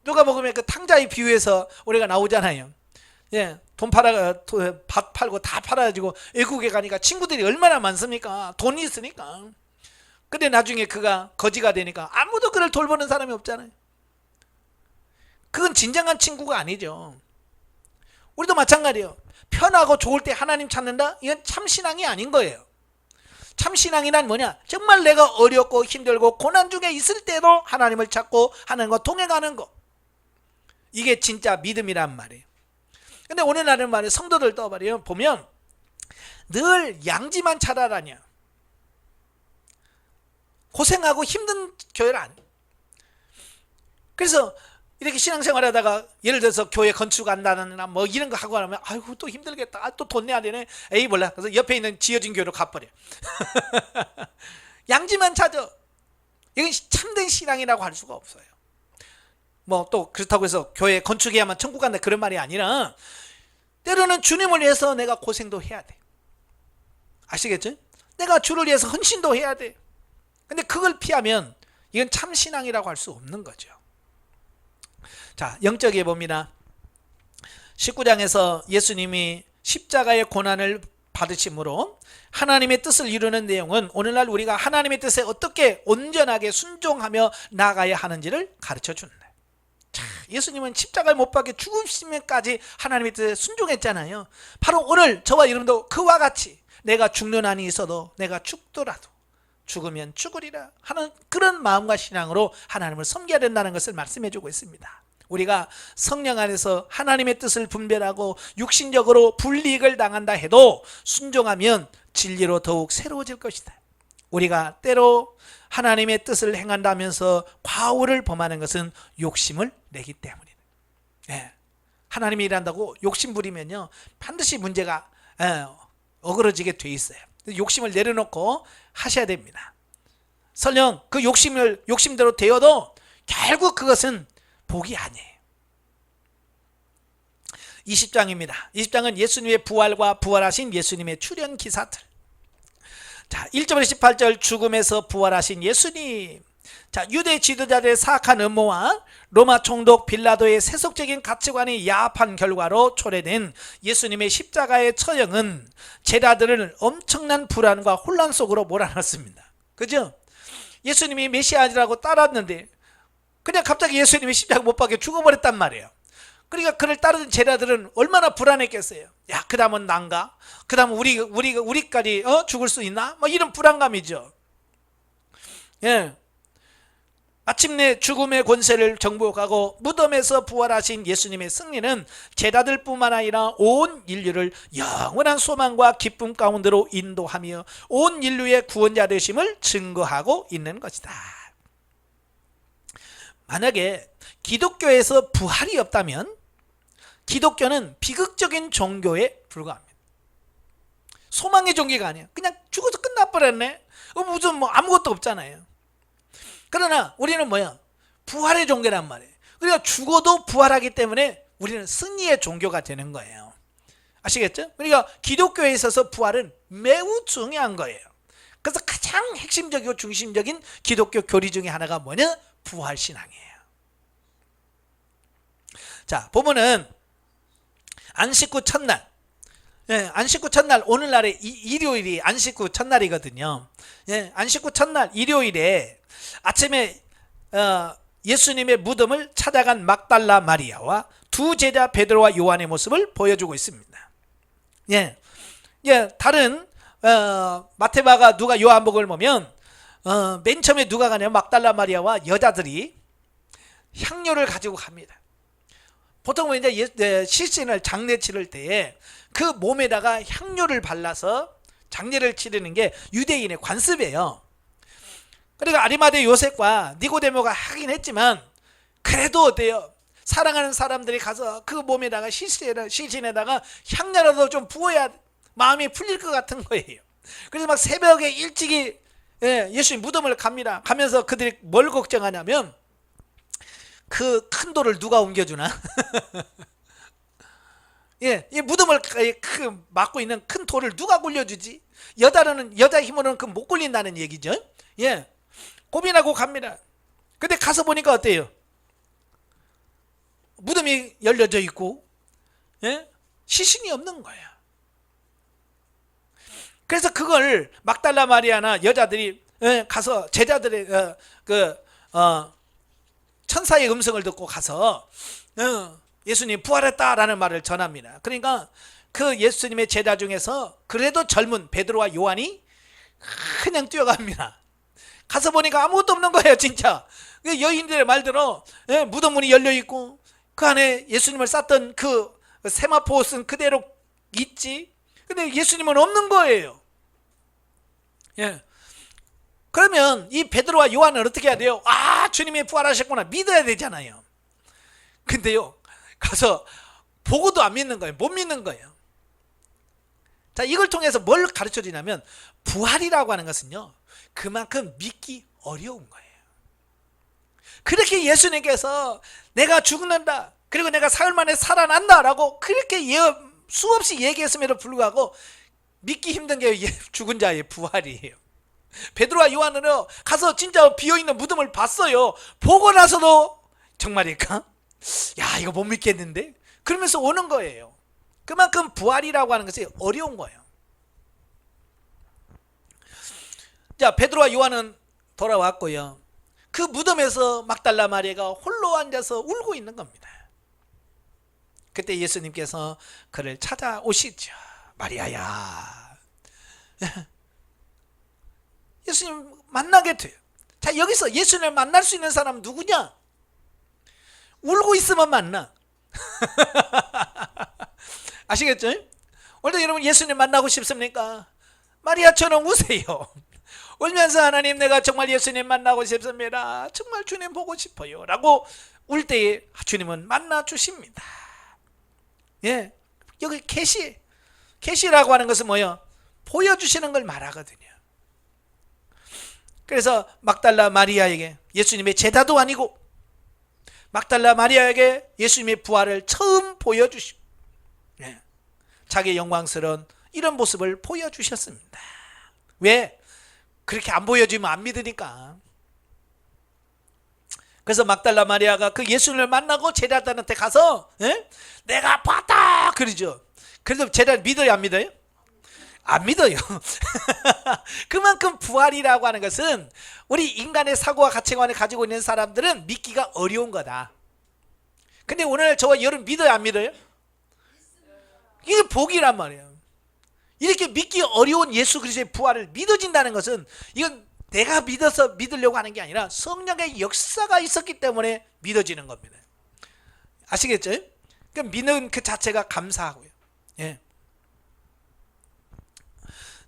누가 먹으면 그 탕자의 비유에서 우리가 나오잖아요. 돈 밥 팔고 다 팔아가지고 외국에 가니까 친구들이 얼마나 많습니까? 돈이 있으니까. 근데 나중에 그가 거지가 되니까 아무도 그를 돌보는 사람이 없잖아요. 그건 진정한 친구가 아니죠. 우리도 마찬가지예요. 편하고 좋을 때 하나님 찾는다? 이건 참신앙이 아닌 거예요. 참신앙이란 뭐냐? 정말 내가 어렵고 힘들고 고난 중에 있을 때도 하나님을 찾고 하나님과 동행하는 거. 이게 진짜 믿음이란 말이에요. 근데 오늘날은 말이에요. 성도들 떠버려요. 보면 늘 양지만 찾아다녀. 고생하고 힘든 교회를 안 해요. 그래서 이렇게 신앙생활 하다가 예를 들어서 교회 건축한다거나 뭐 이런 거 하고 하면 아이고 또 힘들겠다. 또 돈 내야 되네. 에이 몰라. 그래서 옆에 있는 지어진 교회로 가버려. 양지만 찾아. 이건 참된 신앙이라고 할 수가 없어요. 뭐 또 그렇다고 해서 교회 건축해야만 천국 간다 그런 말이 아니라 때로는 주님을 위해서 내가 고생도 해야 돼. 아시겠죠? 내가 주를 위해서 헌신도 해야 돼. 근데 그걸 피하면 이건 참 신앙이라고 할 수 없는 거죠. 자, 영적에 봅니다. 19장에서 예수님이 십자가의 고난을 받으심으로 하나님의 뜻을 이루는 내용은 오늘날 우리가 하나님의 뜻에 어떻게 온전하게 순종하며 나아가야 하는지를 가르쳐 준다. 자, 예수님은 십자가에 못 박혀 죽으시면까지 하나님의 뜻에 순종했잖아요. 바로 오늘 저와 여러분도 그와 같이 내가 죽는 한이 있어도 내가 죽더라도 죽으면 죽으리라 하는 그런 마음과 신앙으로 하나님을 섬겨야 된다는 것을 말씀해 주고 있습니다. 우리가 성령 안에서 하나님의 뜻을 분별하고 육신적으로 불이익을 당한다 해도 순종하면 진리로 더욱 새로워질 것이다. 우리가 때로 하나님의 뜻을 행한다면서 과오를 범하는 것은 욕심을 내기 때문이다. 하나님이 일한다고 욕심 부리면요 반드시 문제가 어그러지게 돼 있어요. 욕심을 내려놓고 하셔야 됩니다. 설령 그 욕심대로 되어도 결국 그것은 복이 아니에요. 20장입니다. 20장은 예수님의 부활과 부활하신 예수님의 출현 기사들. 자, 1절에서 18절 죽음에서 부활하신 예수님. 자, 유대 지도자들의 사악한 음모와 로마 총독 빌라도의 세속적인 가치관이 야합한 결과로 초래된 예수님의 십자가의 처형은 제자들을 엄청난 불안과 혼란 속으로 몰아넣습니다. 그죠? 예수님이 메시아라고 따랐는데 그냥 갑자기 예수님이 십자가 못 박혀 죽어버렸단 말이에요. 그러니까 그를 따르는 제자들은 얼마나 불안했겠어요. 야, 그 다음은 난가? 그 다음은 우리까지 죽을 수 있나? 뭐 이런 불안감이죠. 마침내 죽음의 권세를 정복하고 무덤에서 부활하신 예수님의 승리는 제자들뿐만 아니라 온 인류를 영원한 소망과 기쁨 가운데로 인도하며 온 인류의 구원자 되심을 증거하고 있는 것이다. 만약에 기독교에서 부활이 없다면 기독교는 비극적인 종교에 불과합니다. 소망의 종교가 아니에요. 그냥 죽어서 끝나버렸네. 무슨 뭐 아무것도 없잖아요. 그러나 우리는 뭐야? 부활의 종교란 말이에요. 그러니까 죽어도 부활하기 때문에 우리는 승리의 종교가 되는 거예요. 아시겠죠? 그러니까 기독교에 있어서 부활은 매우 중요한 거예요. 그래서 가장 핵심적이고 중심적인 기독교 교리 중에 하나가 뭐냐? 부활신앙이에요. 자, 보면은 안식구 첫날, 안식구 첫날, 오늘날에 일요일이 안식구 첫날이거든요. 안식구 첫날 일요일에 아침에 예수님의 무덤을 찾아간 막달라 마리아와 두 제자 베드로와 요한의 모습을 보여주고 있습니다. 다른 마태마가 누가 요한복음을 보면 맨 처음에 누가 가냐면 막달라 마리아와 여자들이 향료를 가지고 갑니다. 보통 이제 시신을 장례 치를 때에 그 몸에다가 향료를 발라서 장례를 치르는 게 유대인의 관습이에요. 그러니까 아리마대 요셉과 니고데모가 하긴 했지만 그래도 어때요? 사랑하는 사람들이 가서 그 몸에다가 시신에다가 향료라도 좀 부어야 마음이 풀릴 것 같은 거예요. 그래서 막 새벽에 일찍이 예수님 무덤을 갑니다. 가면서 그들이 뭘 걱정하냐면 그 큰 돌을 누가 옮겨주나? 이 무덤을 막고 있는 큰 돌을 누가 굴려주지? 여자 힘으로는 그 못 굴린다는 얘기죠. 고민하고 갑니다. 근데 가서 보니까 어때요? 무덤이 열려져 있고, 시신이 없는 거야. 그래서 그걸 막달라 마리아나 여자들이 가서 제자들의 천사의 음성을 듣고 가서 예수님 부활했다라는 말을 전합니다. 그러니까 그 예수님의 제자 중에서 그래도 젊은 베드로와 요한이 그냥 뛰어갑니다. 가서 보니까 아무것도 없는 거예요, 진짜. 여인들의 말대로 무덤문이 열려 있고 그 안에 예수님을 쌌던 그 세마포 옷은 그대로 있지. 근데 예수님은 없는 거예요. 그러면 이 베드로와 요한은 어떻게 해야 돼요? 주님이 부활하셨구나 믿어야 되잖아요. 근데요, 가서 보고도 안 믿는 거예요. 못 믿는 거예요. 자, 이걸 통해서 뭘 가르쳐 주냐면 부활이라고 하는 것은요, 그만큼 믿기 어려운 거예요. 그렇게 예수님께서 내가 죽는다, 그리고 내가 사흘 만에 살아난다 라고 그렇게 수없이 얘기했음에도 불구하고 믿기 힘든 게 죽은 자의 부활이에요. 베드로와 요한은요, 가서 진짜 비어있는 무덤을 봤어요. 보고 나서도 정말일까? 이거 못 믿겠는데? 그러면서 오는 거예요. 그만큼 부활이라고 하는 것이 어려운 거예요. 자, 베드로와 요한은 돌아왔고요. 그 무덤에서 막달라 마리아가 홀로 앉아서 울고 있는 겁니다. 그때 예수님께서 그를 찾아오시죠. 마리아야. 예수님 만나게 돼요. 자, 여기서 예수님을 만날 수 있는 사람은 누구냐? 울고 있으면 만나. 아시겠죠? 오늘도 여러분 예수님 만나고 싶습니까? 마리아처럼 우세요. 울면서 하나님, 내가 정말 예수님 만나고 싶습니다. 정말 주님 보고 싶어요 라고 울 때에 주님은 만나 주십니다. 여기 계시라고 하는 것은 뭐예요? 보여주시는 걸 말하거든요. 그래서 막달라 마리아에게, 예수님의 제자도 아니고 막달라 마리아에게 예수님의 부활을 처음 보여주시고 자기의 영광스러운 이런 모습을 보여주셨습니다. 왜? 그렇게 안 보여주면 안 믿으니까. 그래서 막달라 마리아가 그 예수님을 만나고 제자들한테 가서 내가 봤다 그러죠. 그래서 제자들 믿어요, 안 믿어요? 안 믿어요. 그만큼 부활이라고 하는 것은 우리 인간의 사고와 가치관을 가지고 있는 사람들은 믿기가 어려운 거다. 근데 오늘 저와 여러분 믿어요, 안 믿어요? 이게 복이란 말이에요. 이렇게 믿기 어려운 예수 그리스도의 부활을 믿어진다는 것은 이건 내가 믿어서 믿으려고 하는 게 아니라 성령의 역사가 있었기 때문에 믿어지는 겁니다. 아시겠죠? 그 믿는 그 자체가 감사하고요.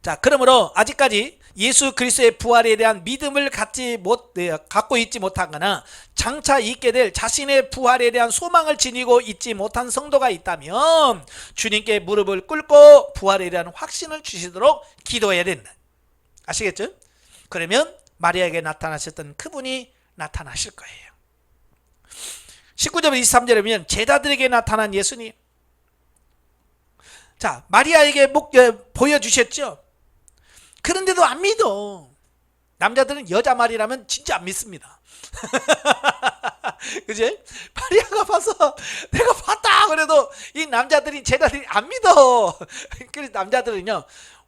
자, 그러므로 아직까지 예수 그리스도의 부활에 대한 믿음을 갖고 있지 못하거나 장차 있게 될 자신의 부활에 대한 소망을 지니고 있지 못한 성도가 있다면 주님께 무릎을 꿇고 부활에 대한 확신을 주시도록 기도해야 된다. 아시겠죠? 그러면 마리아에게 나타나셨던 그분이 나타나실 거예요. 19절 23절에 보면 제자들에게 나타난 예수님. 자, 마리아에게 보여주셨죠? 그런데도 안 믿어. 남자들은 여자 말이라면 진짜 안 믿습니다. 그지? 마리아가 봐서 내가 봤다 그래도 이 남자들이 제자들이 안 믿어. 그래서 남자들은요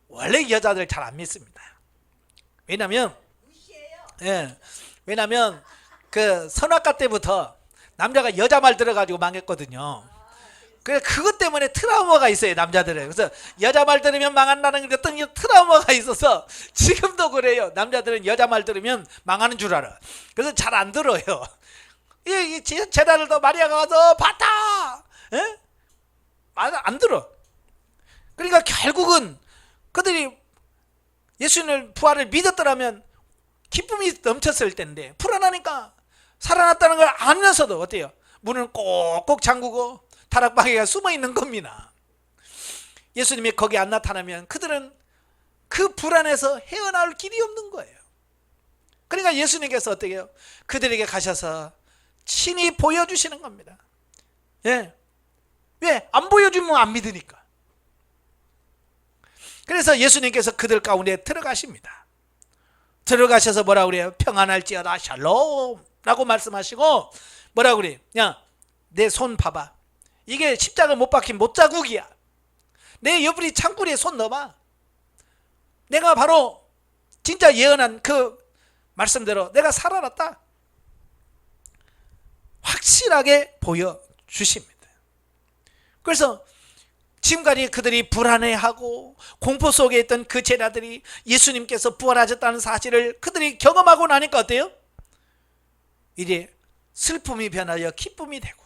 원래 여자들 잘 안 믿습니다. 왜냐면 예, 왜냐면 그 선악과 때부터 남자가 여자 말 들어가지고 망했거든요. 그래 그것 때문에 트라우마가 있어요 남자들은. 그래서 여자 말 들으면 망한다는 어떤 트라우마가 있어서 지금도 그래요. 남자들은 여자 말 들으면 망하는 줄 알아. 그래서 잘 안 들어요. 이 제자들도 마리아가 와서 봤다. 예? 안 들어. 그러니까 결국은 그들이 예수님의 부활을 믿었더라면 기쁨이 넘쳤을 텐데 불안하니까 살아났다는 걸 알면서도 어때요? 문을 꼭꼭 잠그고 다락방에 숨어 있는 겁니다. 예수님이 거기 안 나타나면 그들은 그 불안에서 헤어나올 길이 없는 거예요. 그러니까 예수님께서 어떻게 해요? 그들에게 가셔서 친히 보여주시는 겁니다. 예. 왜? 안 보여주면 안 믿으니까. 그래서 예수님께서 그들 가운데 들어가십니다. 들어가셔서 뭐라고 그래요? 평안할지어다 샬롬 라고 말씀하시고 뭐라고 그래요? 야, 내 손 봐봐. 이게 십자가 못 박힌 못자국이야. 내 옆구리 창구리에 손 넣어봐. 내가 바로 진짜 예언한 그 말씀대로 내가 살아났다. 확실하게 보여주십니다. 그래서 지금까지 그들이 불안해하고 공포 속에 있던 그 제자들이 예수님께서 부활하셨다는 사실을 그들이 경험하고 나니까 어때요? 이제 슬픔이 변하여 기쁨이 되고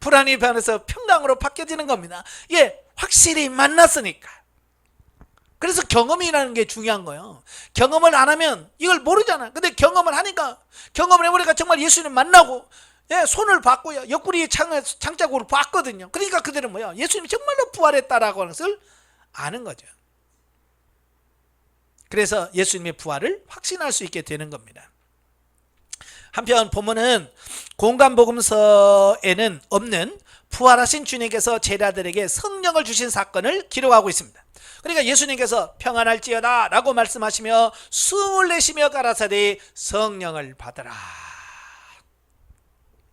불안이 변해서 평강으로 바뀌어지는 겁니다. 예, 확실히 만났으니까. 그래서 경험이라는 게 중요한 거예요. 경험을 안 하면 이걸 모르잖아. 근데 경험을 하니까, 경험을 해보니까 정말 예수님 만나고, 예, 손을 봤고요. 옆구리 창자국으로 봤거든요. 그러니까 그들은 뭐야? 예수님이 정말로 부활했다라고 하는 것을 아는 거죠. 그래서 예수님의 부활을 확신할 수 있게 되는 겁니다. 한편 본문은 공간복음서에는 없는 부활하신 주님께서 제자들에게 성령을 주신 사건을 기록하고 있습니다. 그러니까 예수님께서 평안할지어다 라고 말씀하시며 숨을 내쉬며 가라사대 성령을 받으라.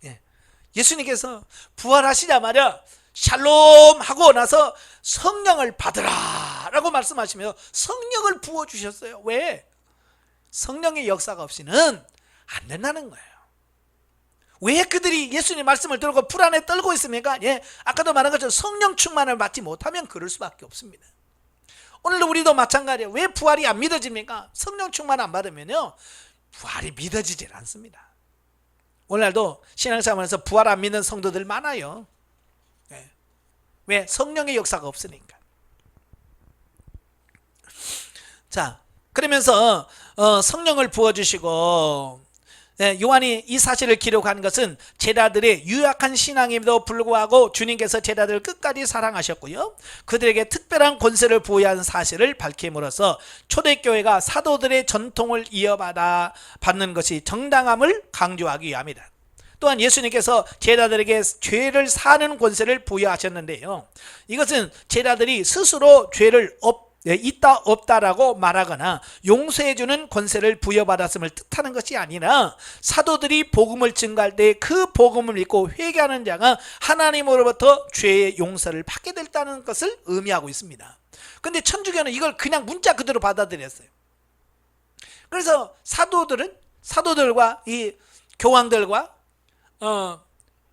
예. 예수님께서 부활하시자마자 샬롬 하고 나서 성령을 받으라 라고 말씀하시며 성령을 부어주셨어요. 왜? 성령의 역사가 없이는 안 된다는 거예요. 왜 그들이 예수님 말씀을 들고 불안에 떨고 있습니까? 예, 아까도 말한 것처럼 성령 충만을 받지 못하면 그럴 수밖에 없습니다. 오늘도 우리도 마찬가지예요. 왜 부활이 안 믿어집니까? 성령 충만 안 받으면요 부활이 믿어지질 않습니다. 오늘날도 신앙생활에서 부활 안 믿는 성도들 많아요. 예. 왜? 성령의 역사가 없으니까. 자, 그러면서 성령을 부어주시고, 예, 요한이 이 사실을 기록한 것은 제자들의 유약한 신앙임에도 불구하고 주님께서 제자들을 끝까지 사랑하셨고요, 그들에게 특별한 권세를 부여한 사실을 밝힘으로써 초대교회가 사도들의 전통을 이어받아 받는 것이 정당함을 강조하기 위함이다. 또한 예수님께서 제자들에게 죄를 사는 권세를 부여하셨는데요, 이것은 제자들이 스스로 죄를 있다 없다라고 말하거나 용서해주는 권세를 부여받았음을 뜻하는 것이 아니라 사도들이 복음을 증거할 때 그 복음을 믿고 회개하는 자가 하나님으로부터 죄의 용서를 받게 됐다는 것을 의미하고 있습니다. 그런데 천주교는 이걸 그냥 문자 그대로 받아들였어요. 그래서 사도들과 이 교황들과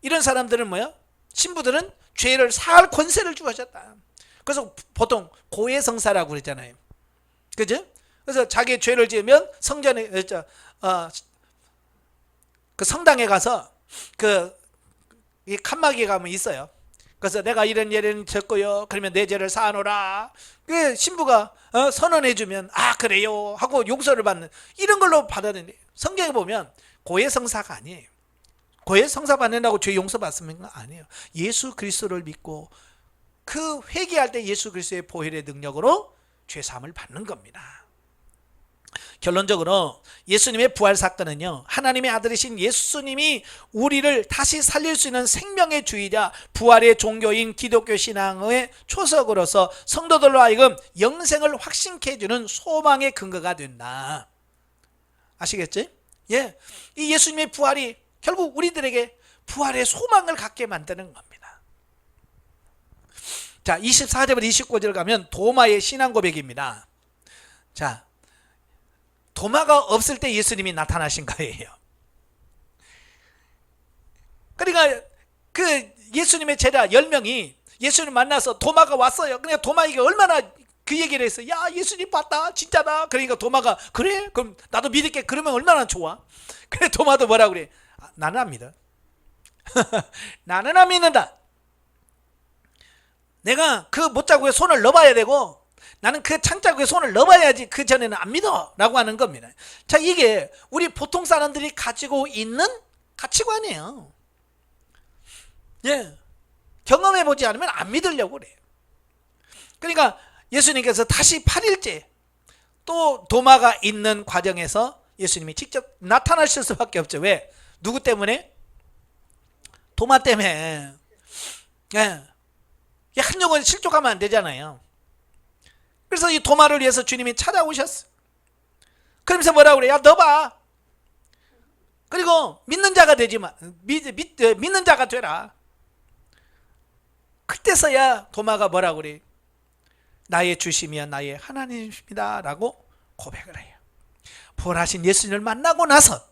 이런 사람들은 뭐야? 신부들은 죄를 사할 권세를 주셨다. 그래서 보통 고해성사라고 그러잖아요. 그죠? 그래서 자기 죄를 지으면 성전에, 그 성당에 가서 이 칸막이에 가면 있어요. 그래서 내가 이런 예를 졌고요, 그러면 내 죄를 사하노라. 그 신부가 선언해주면 아 그래요 하고 용서를 받는, 이런 걸로 받아들이는. 성경에 보면 고해성사가 아니에요. 고해성사 받는다고 죄 용서 받습니까? 아니에요. 예수 그리스도를 믿고 그 회개할 때 예수 그리스도의 보혈의 능력으로 죄사함을 받는 겁니다. 결론적으로 예수님의 부활 사건은요, 하나님의 아들이신 예수님이 우리를 다시 살릴 수 있는 생명의 주이자 부활의 종교인 기독교 신앙의 초석으로서 성도들로 하여금 영생을 확신케 해주는 소망의 근거가 된다. 아시겠지? 예, 이 예수님의 부활이 결국 우리들에게 부활의 소망을 갖게 만드는 겁니다. 자, 24절부터 29절 가면 도마의 신앙 고백입니다. 자, 도마가 없을 때 예수님이 나타나신 거예요. 그러니까 그 예수님의 제자 10명이 예수님 만나서 도마가 왔어요. 그러니까 도마에게 얼마나 그 얘기를 했어요. 야, 예수님 봤다, 진짜다. 그러니까 도마가 그래? 그럼 나도 믿을게. 그러면 얼마나 좋아. 그래, 도마도 뭐라고 그래? 나는 안 믿어. 나는 안 믿는다. 내가 그 못자국에 손을 넣어봐야 되고, 나는 그 창자국에 손을 넣어봐야지 그 전에는 안 믿어 라고 하는 겁니다. 자, 이게 우리 보통 사람들이 가지고 있는 가치관이에요. 예, 경험해보지 않으면 안 믿으려고 그래요. 그러니까 예수님께서 다시 8일째 또 도마가 있는 과정에서 예수님이 직접 나타나실 수밖에 없죠. 왜? 누구 때문에? 도마 때문에. 예, 한 영혼 실족하면 안 되잖아요. 그래서 이 도마를 위해서 주님이 찾아오셨어. 그러면서 뭐라고 그래? 야, 너 봐. 그리고 믿는 자가 되지만 믿는 자가 되라. 그때서야 도마가 뭐라고 그래? 나의 주시며 나의 하나님이십니다 라고 고백을 해요. 부활하신 예수님을 만나고 나서,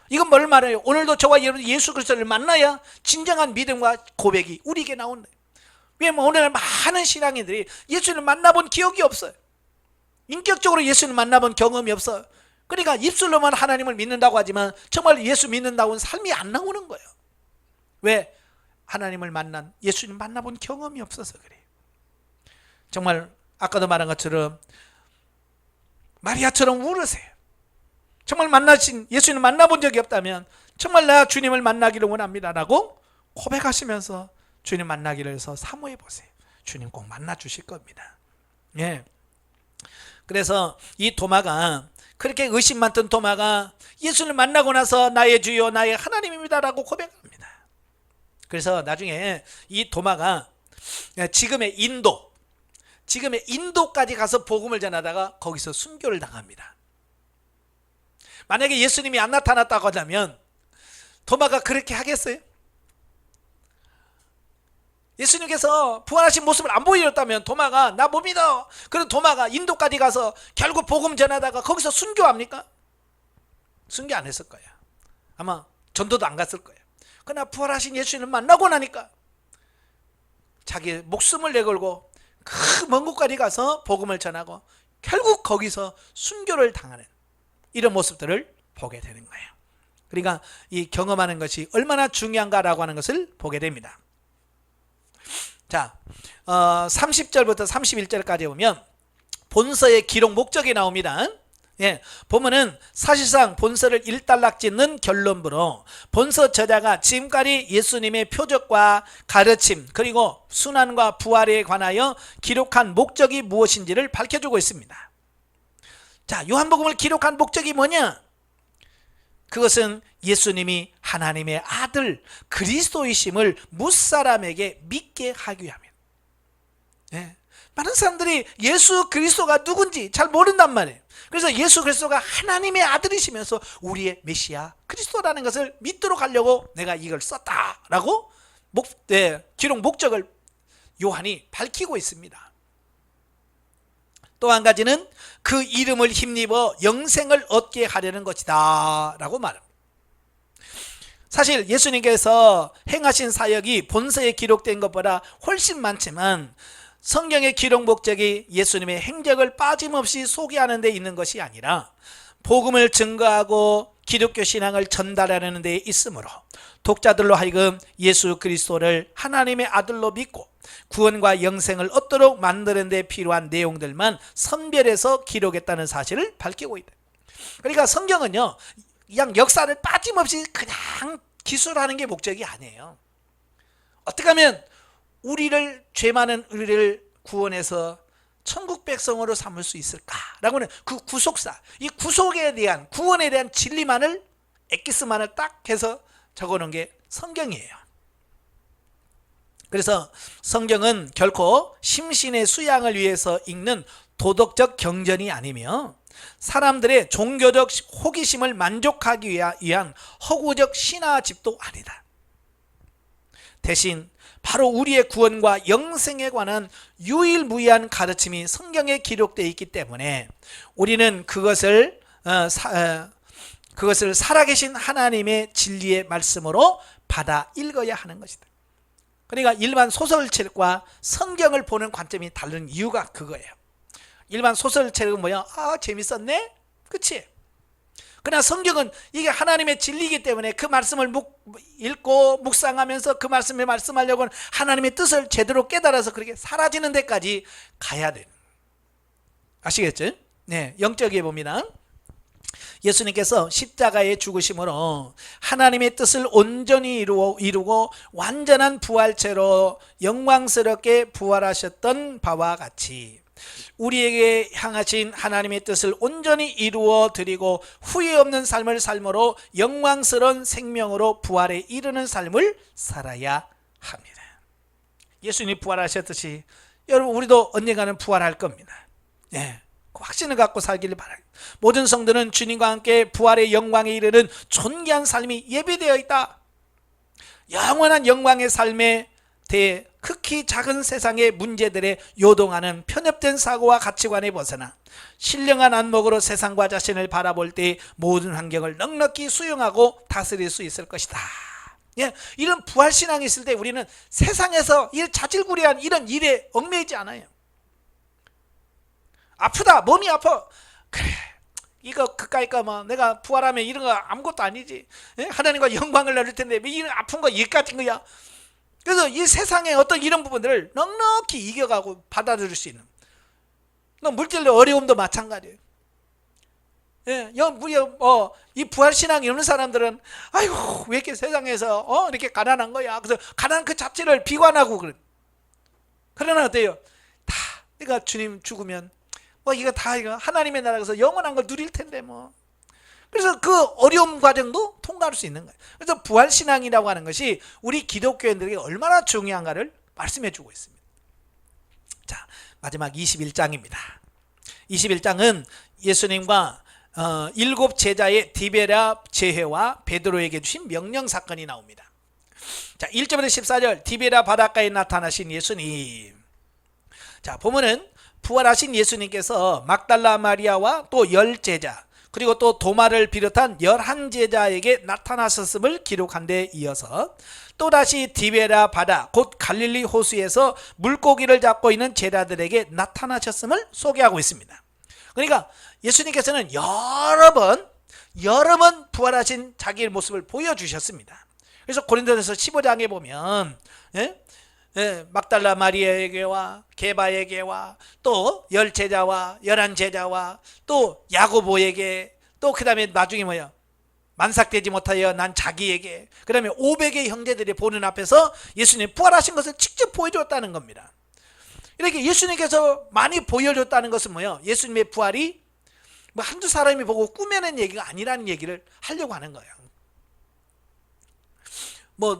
이건 뭘 말해요? 오늘도 저와 여러분 예수 그리스도를 만나야 진정한 믿음과 고백이 우리에게 나온다. 왜냐면 오늘 많은 신앙인들이 예수님을 만나본 기억이 없어요. 인격적으로 예수님을 만나본 경험이 없어요. 그러니까 입술로만 하나님을 믿는다고 하지만 정말 예수 믿는다고는 삶이 안 나오는 거예요. 왜? 하나님을 만난, 예수님 만나본 경험이 없어서 그래요. 정말 아까도 말한 것처럼 마리아처럼 울으세요. 정말 만나신 예수님 만나본 적이 없다면 정말 나 주님을 만나기를 원합니다 라고 고백하시면서 주님 만나기를 해서 사모해 보세요. 주님 꼭 만나 주실 겁니다. 예. 그래서 이 도마가, 그렇게 의심 많던 도마가 예수를 만나고 나서 나의 주여 나의 하나님입니다 라고 고백합니다. 그래서 나중에 이 도마가 지금의 인도까지 가서 복음을 전하다가 거기서 순교를 당합니다. 만약에 예수님이 안 나타났다고 하면 도마가 그렇게 하겠어요? 예수님께서 부활하신 모습을 안 보여줬다면 도마가 나 못 믿어. 그런 도마가 인도까지 가서 결국 복음 전하다가 거기서 순교합니까? 순교 안 했을 거야. 아마 전도도 안 갔을 거예요. 그러나 부활하신 예수님을 만나고 나니까 자기 목숨을 내걸고 그 먼 곳까지 가서 복음을 전하고 결국 거기서 순교를 당하는 이런 모습들을 보게 되는 거예요. 그러니까 이 경험하는 것이 얼마나 중요한가라고 하는 것을 보게 됩니다. 자, 30절부터 31절까지 보면 본서의 기록 목적이 나옵니다. 예, 보면은 사실상 본서를 일단락짓는 결론부로 본서 저자가 지금까지 예수님의 표적과 가르침 그리고 순환과 부활에 관하여 기록한 목적이 무엇인지를 밝혀주고 있습니다. 자, 요한복음을 기록한 목적이 뭐냐? 그것은 예수님이 하나님의 아들 그리스도이심을 뭇사람에게 믿게 하기 위함이에요. 예, 많은 사람들이 예수 그리스도가 누군지 잘 모른단 말이에요. 그래서 예수 그리스도가 하나님의 아들이시면서 우리의 메시아 그리스도라는 것을 믿도록 하려고 내가 이걸 썼다라고 기록 목적을 요한이 밝히고 있습니다. 또 한 가지는 그 이름을 힘입어 영생을 얻게 하려는 것이다 라고 말합니다. 사실 예수님께서 행하신 사역이 본서에 기록된 것보다 훨씬 많지만 성경의 기록 목적이 예수님의 행적을 빠짐없이 소개하는 데 있는 것이 아니라 복음을 증거하고 기독교 신앙을 전달하는 데 있으므로 독자들로 하여금 예수 그리스도를 하나님의 아들로 믿고 구원과 영생을 얻도록 만드는 데 필요한 내용들만 선별해서 기록했다는 사실을 밝히고 있다. 그러니까 성경은요, 그냥 역사를 빠짐없이 그냥 기술하는 게 목적이 아니에요. 어떻게 하면 죄 많은 우리를 구원해서 천국 백성으로 삼을 수 있을까라고는 그 구속사, 이 구속에 대한 구원에 대한 진리만을 엑기스만을 딱 해서 적어놓은 게 성경이에요. 그래서 성경은 결코 심신의 수양을 위해서 읽는 도덕적 경전이 아니며 사람들의 종교적 호기심을 만족하기 위한 허구적 신화집도 아니다. 대신 바로 우리의 구원과 영생에 관한 유일무이한 가르침이 성경에 기록되어 있기 때문에 우리는 그것을 살아계신 하나님의 진리의 말씀으로 받아 읽어야 하는 것이다. 그러니까 일반 소설책과 성경을 보는 관점이 다른 이유가 그거예요. 일반 소설책은 뭐야? 재밌었네? 그치? 그러나 성경은 이게 하나님의 진리이기 때문에 그 말씀을 읽고 묵상하면서 그 말씀을 말씀하려고 하나님의 뜻을 제대로 깨달아서 그렇게 사라지는 데까지 가야 돼요. 아시겠죠? 네, 영적에 보면 예수님께서 십자가의 죽으심으로 하나님의 뜻을 온전히 이루고 완전한 부활체로 영광스럽게 부활하셨던 바와 같이 우리에게 향하신 하나님의 뜻을 온전히 이루어 드리고 후회 없는 삶을 삶으로 영광스러운 생명으로 부활에 이르는 삶을 살아야 합니다. 예수님이 부활하셨듯이 여러분 우리도 언젠가는 부활할 겁니다. 예, 확신을 갖고 살기를 바라요. 모든 성도는 주님과 함께 부활의 영광에 이르는 존귀한 삶이 예비되어 있다. 영원한 영광의 삶에 대해 극히 작은 세상의 문제들에 요동하는 편협된 사고와 가치관에 벗어나 신령한 안목으로 세상과 자신을 바라볼 때 모든 환경을 넉넉히 수용하고 다스릴 수 있을 것이다. 예, 이런 부활신앙이 있을 때 우리는 세상에서 이 자질구레한 이런 일에 얽매이지 않아요. 아프다, 몸이 아파. 그래, 이거 그까이 거 내가 부활하면 이런 거 아무것도 아니지. 예? 하나님과 영광을 나눌 텐데 왜 이런 아픈 거 일 같은 거야. 그래서 이 세상의 어떤 이런 부분들을 넉넉히 이겨가고 받아들일 수 있는, 물질의 어려움도 마찬가지예요. 예, 이 부활신앙이 없는 사람들은 아이고 왜 이렇게 세상에서 이렇게 가난한 거야. 그래서 가난 그 자체를 비관하고 그래. 그러나 어때요? 다 내가 주님 죽으면 이거 다 이거 하나님의 나라에서 영원한 걸 누릴 텐데 뭐. 그래서 그 어려움 과정도 통과할 수 있는 거예요. 그래서 부활신앙이라고 하는 것이 우리 기독교인들에게 얼마나 중요한가를 말씀해 주고 있습니다. 자, 마지막 21장입니다. 21장은 예수님과 7 제자의 디베랴 제회와 베드로에게 주신 명령 사건이 나옵니다. 자, 1절부터 14절 디베랴 바닷가에 나타나신 예수님. 자, 보면은 부활하신 예수님께서 막달라 마리아와 또 10 제자 그리고 또 도마를 비롯한 11 제자에게 나타나셨음을 기록한 데 이어서 또다시 디베랴 바다 곧 갈릴리 호수에서 물고기를 잡고 있는 제자들에게 나타나셨음을 소개하고 있습니다. 그러니까 예수님께서는 여러 번 부활하신 자기의 모습을 보여주셨습니다. 그래서 고린도전서 15장에 보면 막달라 마리아에게와 게바에게와 또 10 제자와 11 제자와 또 야고보에게 또 그 다음에 나중에 만삭되지 못하여 난 자기에게 그 다음에 500의 형제들이 보는 앞에서 예수님 부활하신 것을 직접 보여줬다는 겁니다. 이렇게 예수님께서 많이 보여줬다는 것은 뭐예요? 예수님의 부활이 한두 사람이 보고 꾸며낸 얘기가 아니라는 얘기를 하려고 하는 거예요.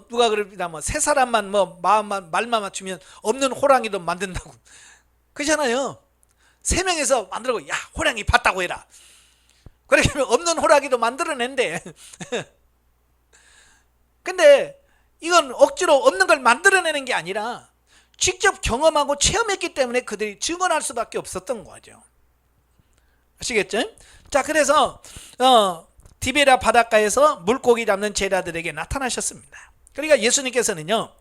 누가 그럽니다. 세 사람만 말만 맞추면 없는 호랑이도 만든다고. 그렇잖아요. 3명에서 만들고 야 호랑이 봤다고 해라. 그렇게 하면 없는 호랑이도 만들어낸대. 근데 이건 억지로 없는 걸 만들어내는 게 아니라 직접 경험하고 체험했기 때문에 그들이 증언할 수밖에 없었던 거죠. 아시겠죠? 자, 그래서 디베랴 바닷가에서 물고기 잡는 제자들에게 나타나셨습니다. 그러니까 예수님께서는요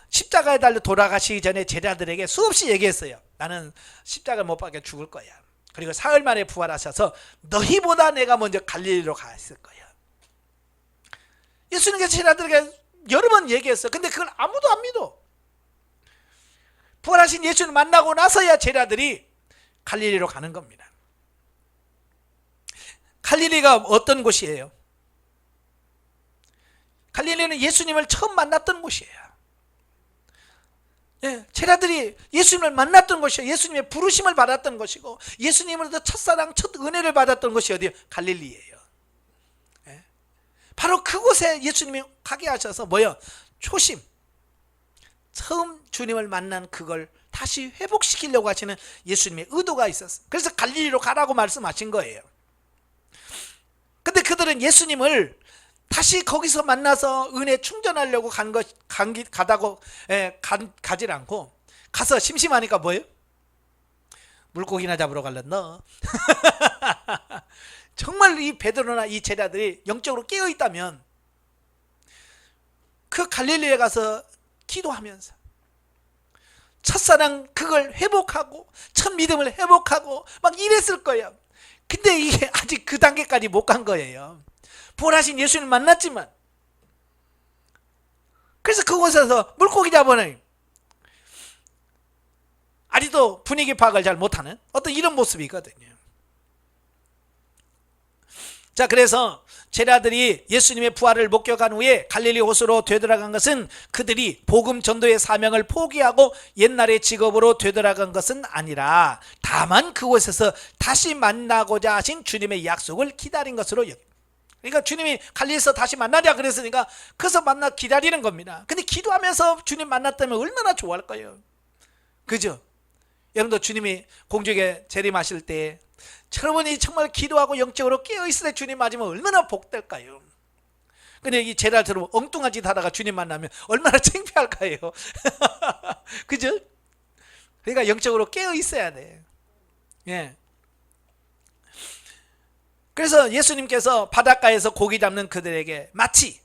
십자가에 달려 돌아가시기 전에 제자들에게 수없이 얘기했어요. 나는 십자가를 못 박혀 죽을 거야. 그리고 사흘 만에 부활하셔서 너희보다 내가 먼저 갈릴리로 갔을 거야. 예수님께서 제자들에게 여러 번 얘기했어요. 근데 그걸 아무도 안 믿어. 부활하신 예수를 만나고 나서야 제자들이 갈릴리로 가는 겁니다. 갈릴리가 어떤 곳이에요? 갈릴리는 예수님을 처음 만났던 곳이에요. 제자들이 예수님을 만났던 곳이에요. 예수님의 부르심을 받았던 곳이고 예수님으로부터 첫사랑 첫 은혜를 받았던 곳이 어디예요? 갈릴리예요. 바로 그곳에 예수님이 가게 하셔서 초심, 처음 주님을 만난 그걸 다시 회복시키려고 하시는 예수님의 의도가 있었어요. 그래서 갈릴리로 가라고 말씀하신 거예요. 근데 그들은 예수님을 다시 거기서 만나서 은혜 충전하려고 가질 않고, 가서 심심하니까 뭐예요? 물고기나 잡으러 갈랬나? 정말 이 베드로나 이 제자들이 영적으로 깨어 있다면 그 갈릴리에 가서 기도하면서 첫사랑 그걸 회복하고 첫 믿음을 회복하고 막 이랬을 거예요. 근데 이게 아직 그 단계까지 못 간 거예요. 부활하신 예수님을 만났지만, 그래서 그곳에서 물고기 잡으는, 아직도 분위기 파악을 잘 못하는 어떤 이런 모습이 있거든요. 자, 그래서 제자들이 예수님의 부활을 목격한 후에 갈릴리 호수로 되돌아간 것은 그들이 복음 전도의 사명을 포기하고 옛날의 직업으로 되돌아간 것은 아니라 다만 그곳에서 다시 만나고자 하신 주님의 약속을 기다린 것으로 여깁니다. 그러니까 주님이 갈릴리에서 다시 만나자 그랬으니까 그래서 만나 기다리는 겁니다. 근데 기도하면서 주님 만났다면 얼마나 좋아할까요? 그죠? 여러분도 주님이 공중에 재림하실 때 여러분이 정말 기도하고 영적으로 깨어있을 때 주님 맞으면 얼마나 복될까요? 근데 이 제자들은 엉뚱한 짓 하다가 주님 만나면 얼마나 창피할까요? 그죠? 그러니까 영적으로 깨어있어야 돼. 예. 그래서 예수님께서 바닷가에서 고기 잡는 그들에게 마치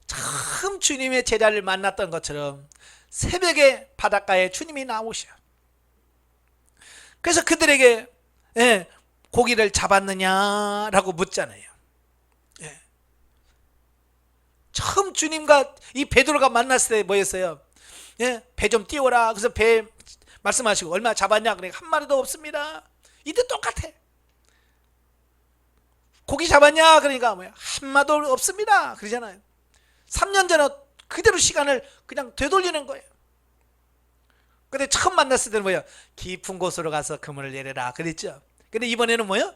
처음 주님의 제자를 만났던 것처럼 새벽에 바닷가에 주님이 나오셔. 그래서 그들에게 고기를 잡았느냐라고 묻잖아요. 처음 주님과 이 베드로가 만났을 때 뭐였어요? 배 좀 띄워라. 그래서 배 말씀하시고 얼마 잡았냐? 그러니까 한 마리도 없습니다. 이때 똑같아. 고기 잡았냐? 그러니까 뭐야? 한 마리도 없습니다. 그러잖아요. 3년 전에 그대로 시간을 그냥 되돌리는 거예요. 근데 처음 만났을 때는 뭐예요? 깊은 곳으로 가서 그물을 내려라 그랬죠. 근데 이번에는 뭐예요?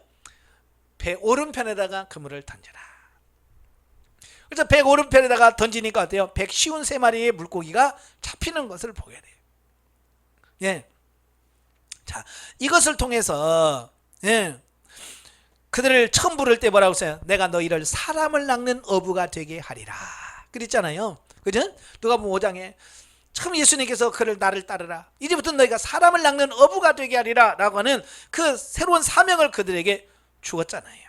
배 오른편에다가 그물을 던져라. 그래서 배 오른편에다가 던지니까 어때요? 153마리의 물고기가 잡히는 것을 보게 돼요. 예. 자, 이것을 통해서 그들을 처음 부를 때 뭐라고 했어요? 내가 너희를 사람을 낚는 어부가 되게 하리라 그랬잖아요. 그죠? 누가복음 5장에 처음 예수님께서 그를 나를 따르라. 이제부터 너희가 사람을 낚는 어부가 되게 하리라 라고 하는 그 새로운 사명을 그들에게 주었잖아요.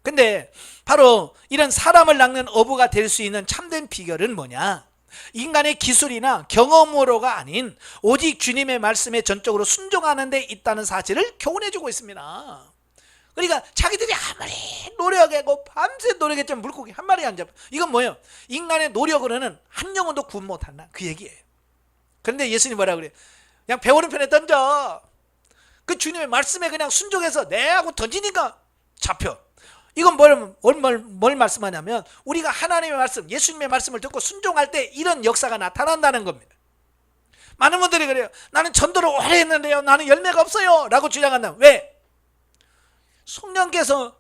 근데 바로 이런 사람을 낚는 어부가 될 수 있는 참된 비결은 뭐냐? 인간의 기술이나 경험으로가 아닌 오직 주님의 말씀에 전적으로 순종하는 데 있다는 사실을 교훈해주고 있습니다. 그러니까 자기들이 아무리 노력하고 밤새 노력했지만 물고기 한 마리 안 잡아. 이건 뭐예요? 인간의 노력으로는 한 영혼도 구원 못한다 그 얘기예요. 그런데 예수님 뭐라 그래요? 그냥 배 오른편에 던져. 그 주님의 말씀에 그냥 순종해서 네 하고 던지니까 잡혀. 이건 뭘 말씀하냐면 우리가 하나님의 말씀, 예수님의 말씀을 듣고 순종할 때 이런 역사가 나타난다는 겁니다. 많은 분들이 그래요. 나는 전도를 오래 했는데요, 나는 열매가 없어요 라고 주장한다. 왜? 성령께서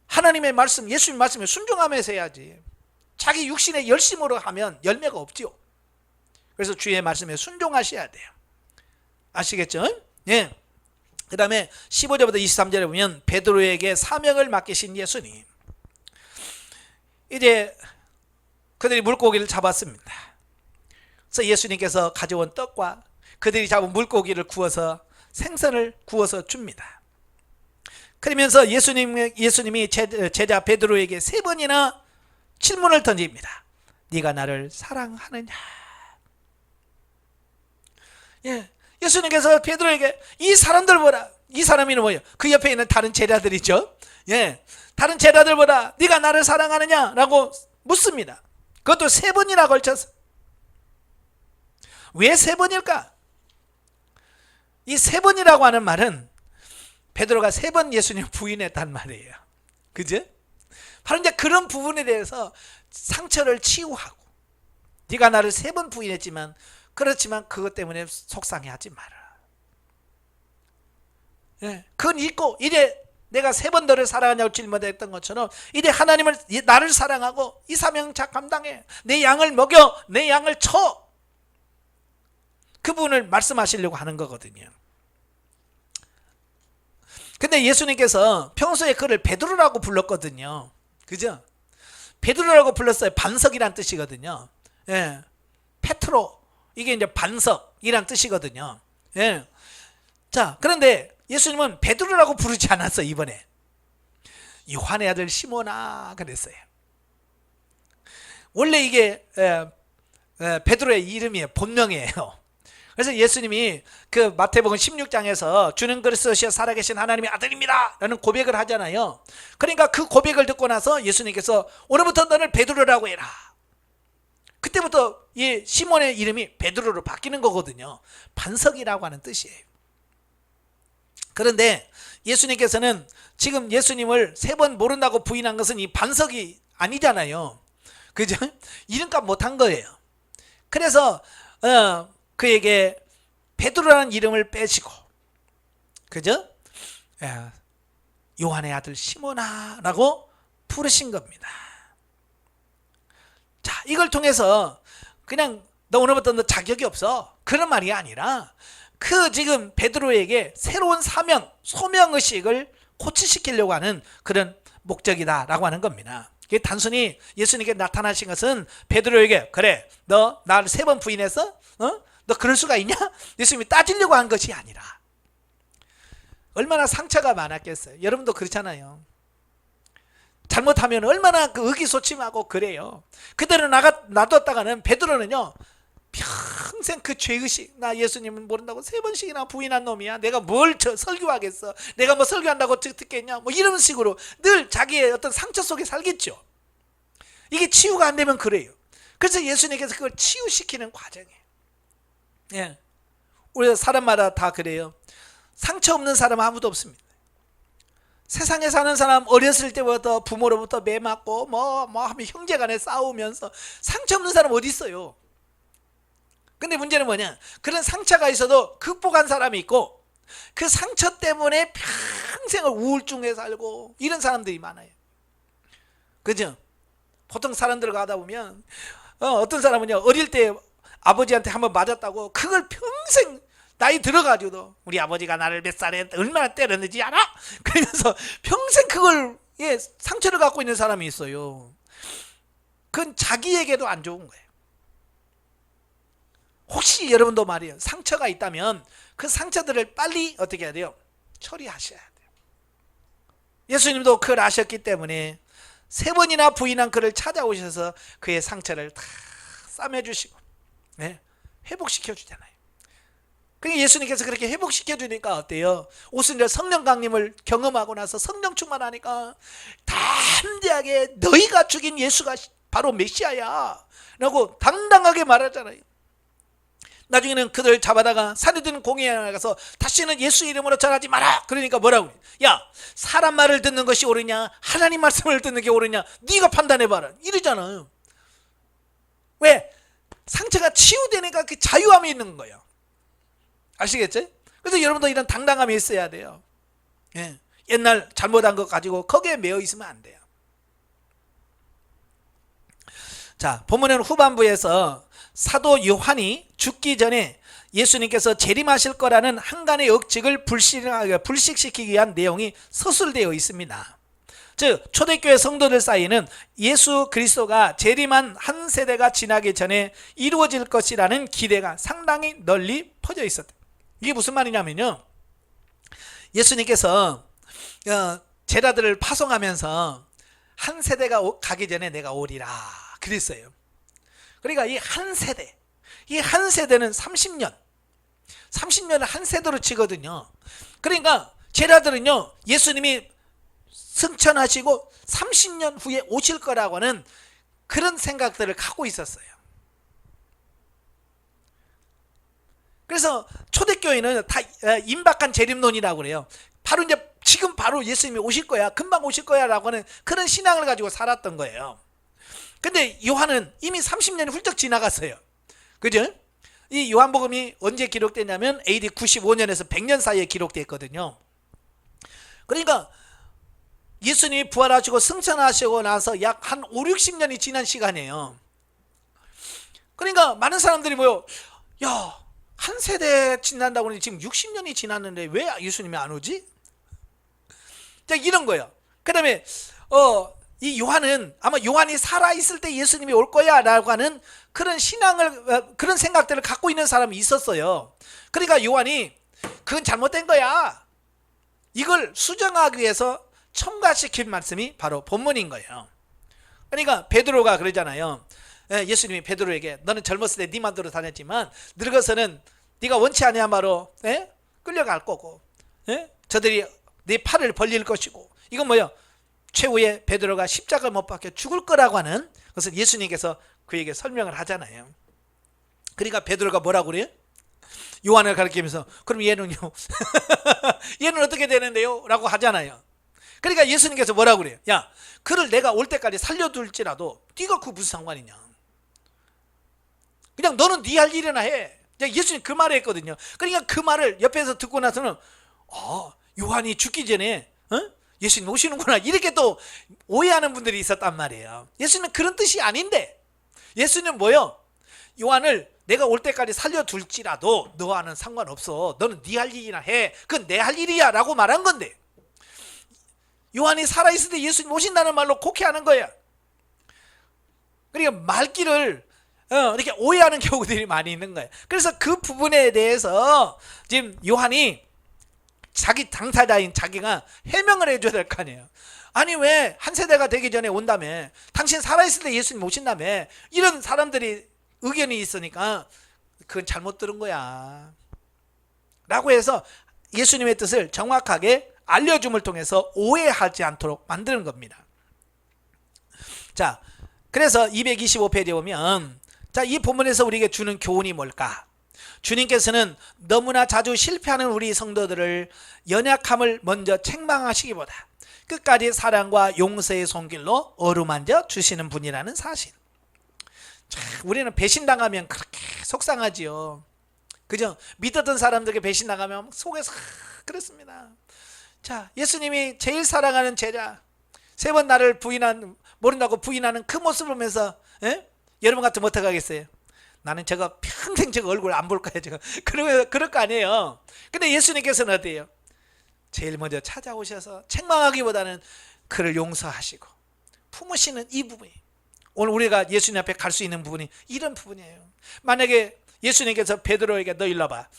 하나님의 말씀, 예수님 말씀에 순종하면서 해야지. 자기 육신의 열심으로 하면 열매가 없지요. 그래서 주의 말씀에 순종하셔야 돼요. 아시겠죠? 예. 그 다음에 15절부터 23절에 보면 베드로에게 사명을 맡기신 예수님. 이제 그들이 물고기를 잡았습니다. 그래서 예수님께서 가져온 떡과 그들이 잡은 물고기를 구워서 생선을 구워서 줍니다. 그러면서 예수님이 제자 베드로에게 3번이나 질문을 던집니다. 네가 나를 사랑하느냐? 예, 예수님께서 베드로에게 이 사람들 보라. 이 사람이 뭐예요? 그 옆에 있는 다른 제자들이죠. 예, 다른 제자들 보라. 네가 나를 사랑하느냐? 라고 묻습니다. 그것도 3번이나 걸쳐서. 왜 3번일까? 이 3번이라고 하는 말은 베드로가 3번 예수님 부인했단 말이에요. 그죠? 바로 이제 그런 부분에 대해서 상처를 치유하고, 네가 나를 3번 부인했지만 그렇지만 그것 때문에 속상해하지 마라. 예, 그건 있고 이제 내가 3번 너를 사랑하냐고 질문했던 것처럼 이제 하나님을 나를 사랑하고 이 사명 감당해. 내 양을 먹여, 내 양을 쳐. 그분을 말씀하시려고 하는 거거든요. 근데 예수님께서 평소에 그를 베드로라고 불렀거든요. 그죠? 베드로라고 불렀어요. 반석이란 뜻이거든요. 예. 페트로, 이게 이제 반석이란 뜻이거든요. 예. 자, 그런데 예수님은 베드로라고 부르지 않았어요. 이번에 요한의 아들 시몬아 그랬어요. 원래 이게 베드로의 이름이에요. 본명이에요. 그래서 예수님이 그 마태복음 16장에서 주는 그리스도시여 살아계신 하나님의 아들입니다 라는 고백을 하잖아요. 그러니까 그 고백을 듣고 나서 예수님께서 오늘부터 너를 베드로라고 해라. 그때부터 이 시몬의 이름이 베드로로 바뀌는 거거든요. 반석이라고 하는 뜻이에요. 그런데 예수님께서는 지금 예수님을 3번 모른다고 부인한 것은 이 반석이 아니잖아요. 그죠? 이름값 못한 거예요. 그래서 그에게 베드로라는 이름을 빼시고, 그죠? 요한의 아들 시몬아 라고 부르신 겁니다. 자, 이걸 통해서 그냥 너 오늘부터 너 자격이 없어 그런 말이 아니라 그 지금 베드로에게 새로운 사명, 소명의식을 고취시키려고 하는 그런 목적이다 라고 하는 겁니다. 단순히 예수님께 나타나신 것은 베드로에게 그래 너 나를 3번 부인해서 너 그럴 수가 있냐? 예수님이 따지려고 한 것이 아니라 얼마나 상처가 많았겠어요. 여러분도 그렇잖아요. 잘못하면 얼마나 그 의기소침하고 그래요. 그대로 놔뒀다가는 베드로는요 평생 그 죄의식, 나 예수님은 모른다고 3번씩이나 부인한 놈이야. 내가 뭘 설교하겠어. 내가 뭐 설교한다고 듣겠냐. 뭐 이런 식으로 늘 자기의 어떤 상처 속에 살겠죠. 이게 치유가 안 되면 그래요. 그래서 예수님께서 그걸 치유시키는 과정이에요. 예. 우리 사람마다 다 그래요. 상처 없는 사람은 아무도 없습니다. 세상에 사는 사람 어렸을 때부터 부모로부터 매맞고 뭐 하면 형제간에 싸우면서 상처 없는 사람 어디 있어요. 근데 문제는 뭐냐, 그런 상처가 있어도 극복한 사람이 있고 그 상처 때문에 평생을 우울증에 살고 이런 사람들이 많아요. 그죠? 보통 사람들 가다 보면 어떤 사람은요 어릴 때 아버지한테 한번 맞았다고 그걸 평생 나이 들어가지고도 우리 아버지가 나를 몇 살에 얼마나 때렸는지 알아? 그러면서 평생 그걸 상처를 갖고 있는 사람이 있어요. 그건 자기에게도 안 좋은 거예요. 혹시 여러분도 말이에요 상처가 있다면 그 상처들을 빨리 어떻게 해야 돼요? 처리하셔야 돼요. 예수님도 그걸 아셨기 때문에 3번이나 부인한 그를 찾아오셔서 그의 상처를 다 싸매주시고 회복시켜 주잖아요. 그러니까 예수님께서 그렇게 회복시켜 주니까 어때요? 오순절 성령 강림을 경험하고 나서 성령 충만하니까 담대하게 너희가 죽인 예수가 바로 메시아야 라고 당당하게 말하잖아요. 나중에는 그들 잡아다가 사내들은 공회에 나가서 다시는 예수 이름으로 전하지 마라. 그러니까 뭐라고? 야, 사람 말을 듣는 것이 옳으냐 하나님 말씀을 듣는 게 옳으냐 네가 판단해봐라 이러잖아요. 왜? 상처가 치유되니까 그 자유함이 있는 거예요. 아시겠죠? 그래서 여러분도 이런 당당함이 있어야 돼요. 옛날 잘못한 것 가지고 거기에 매여 있으면 안 돼요. 자, 본문은 후반부에서 사도 요한이 죽기 전에 예수님께서 재림하실 거라는 한간의 억측을 불식시키기 위한 내용이 서술되어 있습니다. 즉 초대교회 성도들 사이에는 예수 그리스도가 재림한 한 세대가 지나기 전에 이루어질 것이라는 기대가 상당히 널리 퍼져 있었다. 이게 무슨 말이냐면요, 예수님께서 제자들을 파송하면서 한 세대가 가기 전에 내가 오리라 그랬어요. 그러니까 이 한 세대는 30년을 한 세대로 치거든요. 그러니까 제자들은요 예수님이 승천하시고 30년 후에 오실 거라고 하는 그런 생각들을 갖고 있었어요. 그래서 초대교회는 다 임박한 재림론이라고 그래요. 바로 이제 지금 바로 예수님이 오실 거야, 금방 오실 거야 라고 하는 그런 신앙을 가지고 살았던 거예요. 근데 요한은 이미 30년이 훌쩍 지나갔어요. 그죠? 이 요한복음이 언제 기록됐냐면 AD 95년에서 100년 사이에 기록됐거든요. 그러니까 예수님이 부활하시고 승천하시고 나서 약 한 5, 60년이 지난 시간이에요. 그러니까 많은 사람들이 뭐요? 야, 한 세대 지난다고 하니 지금 60년이 지났는데 왜 예수님이 안 오지? 자, 이런 거예요. 그 다음에 이 요한은 아마 요한이 살아있을 때 예수님이 올 거야 라고 하는 그런 신앙을, 그런 생각들을 갖고 있는 사람이 있었어요. 그러니까 요한이 그건 잘못된 거야, 이걸 수정하기 위해서 첨가시킨 말씀이 바로 본문인 거예요. 그러니까 베드로가 그러잖아요. 예수님이 베드로에게 너는 젊었을 때 네 맘대로 다녔지만 늙어서는 네가 원치 아니하마로 끌려갈 거고, 저들이 네 팔을 벌릴 것이고, 이건 뭐예요? 최후에 베드로가 십자가를 못 박혀 죽을 거라고 하는 것을 예수님께서 그에게 설명을 하잖아요. 그러니까 베드로가 뭐라고 그래요? 요한을 가리키면서 그럼 얘는요? 얘는 어떻게 되는데요? 라고 하잖아요. 그러니까 예수님께서 뭐라고 그래요? 야, 그를 내가 올 때까지 살려둘지라도 네가 그 무슨 상관이냐, 그냥 너는 네 할 일이나 해. 예수님 그 말을 했거든요. 그러니까 그 말을 옆에서 듣고 나서는 요한이 죽기 전에 예수님 오시는구나, 이렇게 또 오해하는 분들이 있었단 말이에요. 예수님은 그런 뜻이 아닌데, 예수님은 뭐요? 요한을 내가 올 때까지 살려둘지라도 너와는 상관없어, 너는 네 할 일이나 해, 그건 내 할 일이야 라고 말한 건데, 요한이 살아있을 때 예수님 오신다는 말로 곡해하는 거야. 그러니까 말귀를 이렇게 오해하는 경우들이 많이 있는 거예요. 그래서 그 부분에 대해서 지금 요한이 자기 당사자인 자기가 해명을 해줘야 될 거 아니에요. 아니 왜 한 세대가 되기 전에 온다며, 당신 살아있을 때 예수님 오신다며, 이런 사람들이 의견이 있으니까 그건 잘못 들은 거야 라고 해서 예수님의 뜻을 정확하게 알려줌을 통해서 오해하지 않도록 만드는 겁니다. 자, 그래서 225페이지에 보면, 자, 이 본문에서 우리에게 주는 교훈이 뭘까? 주님께서는 너무나 자주 실패하는 우리 성도들을 연약함을 먼저 책망하시기보다 끝까지 사랑과 용서의 손길로 어루만져 주시는 분이라는 사실. 자, 우리는 배신당하면 그렇게 속상하지요. 그죠? 믿었던 사람들에게 배신당하면 속에서 그렇습니다. 자, 예수님이 제일 사랑하는 제자, 3번 나를 모른다고 부인하는 그 모습을 보면서 여러분 같으면 어떻게 하겠어요? 나는 저거 평생 저거 얼굴 안 볼 거야 저거. 그럴 거 아니에요. 근데 예수님께서는 어때요? 제일 먼저 찾아오셔서 책망하기보다는 그를 용서하시고 품으시는 이 부분이, 오늘 우리가 예수님 앞에 갈 수 있는 부분이 이런 부분이에요. 만약에 예수님께서 베드로에게 너 일로 와봐,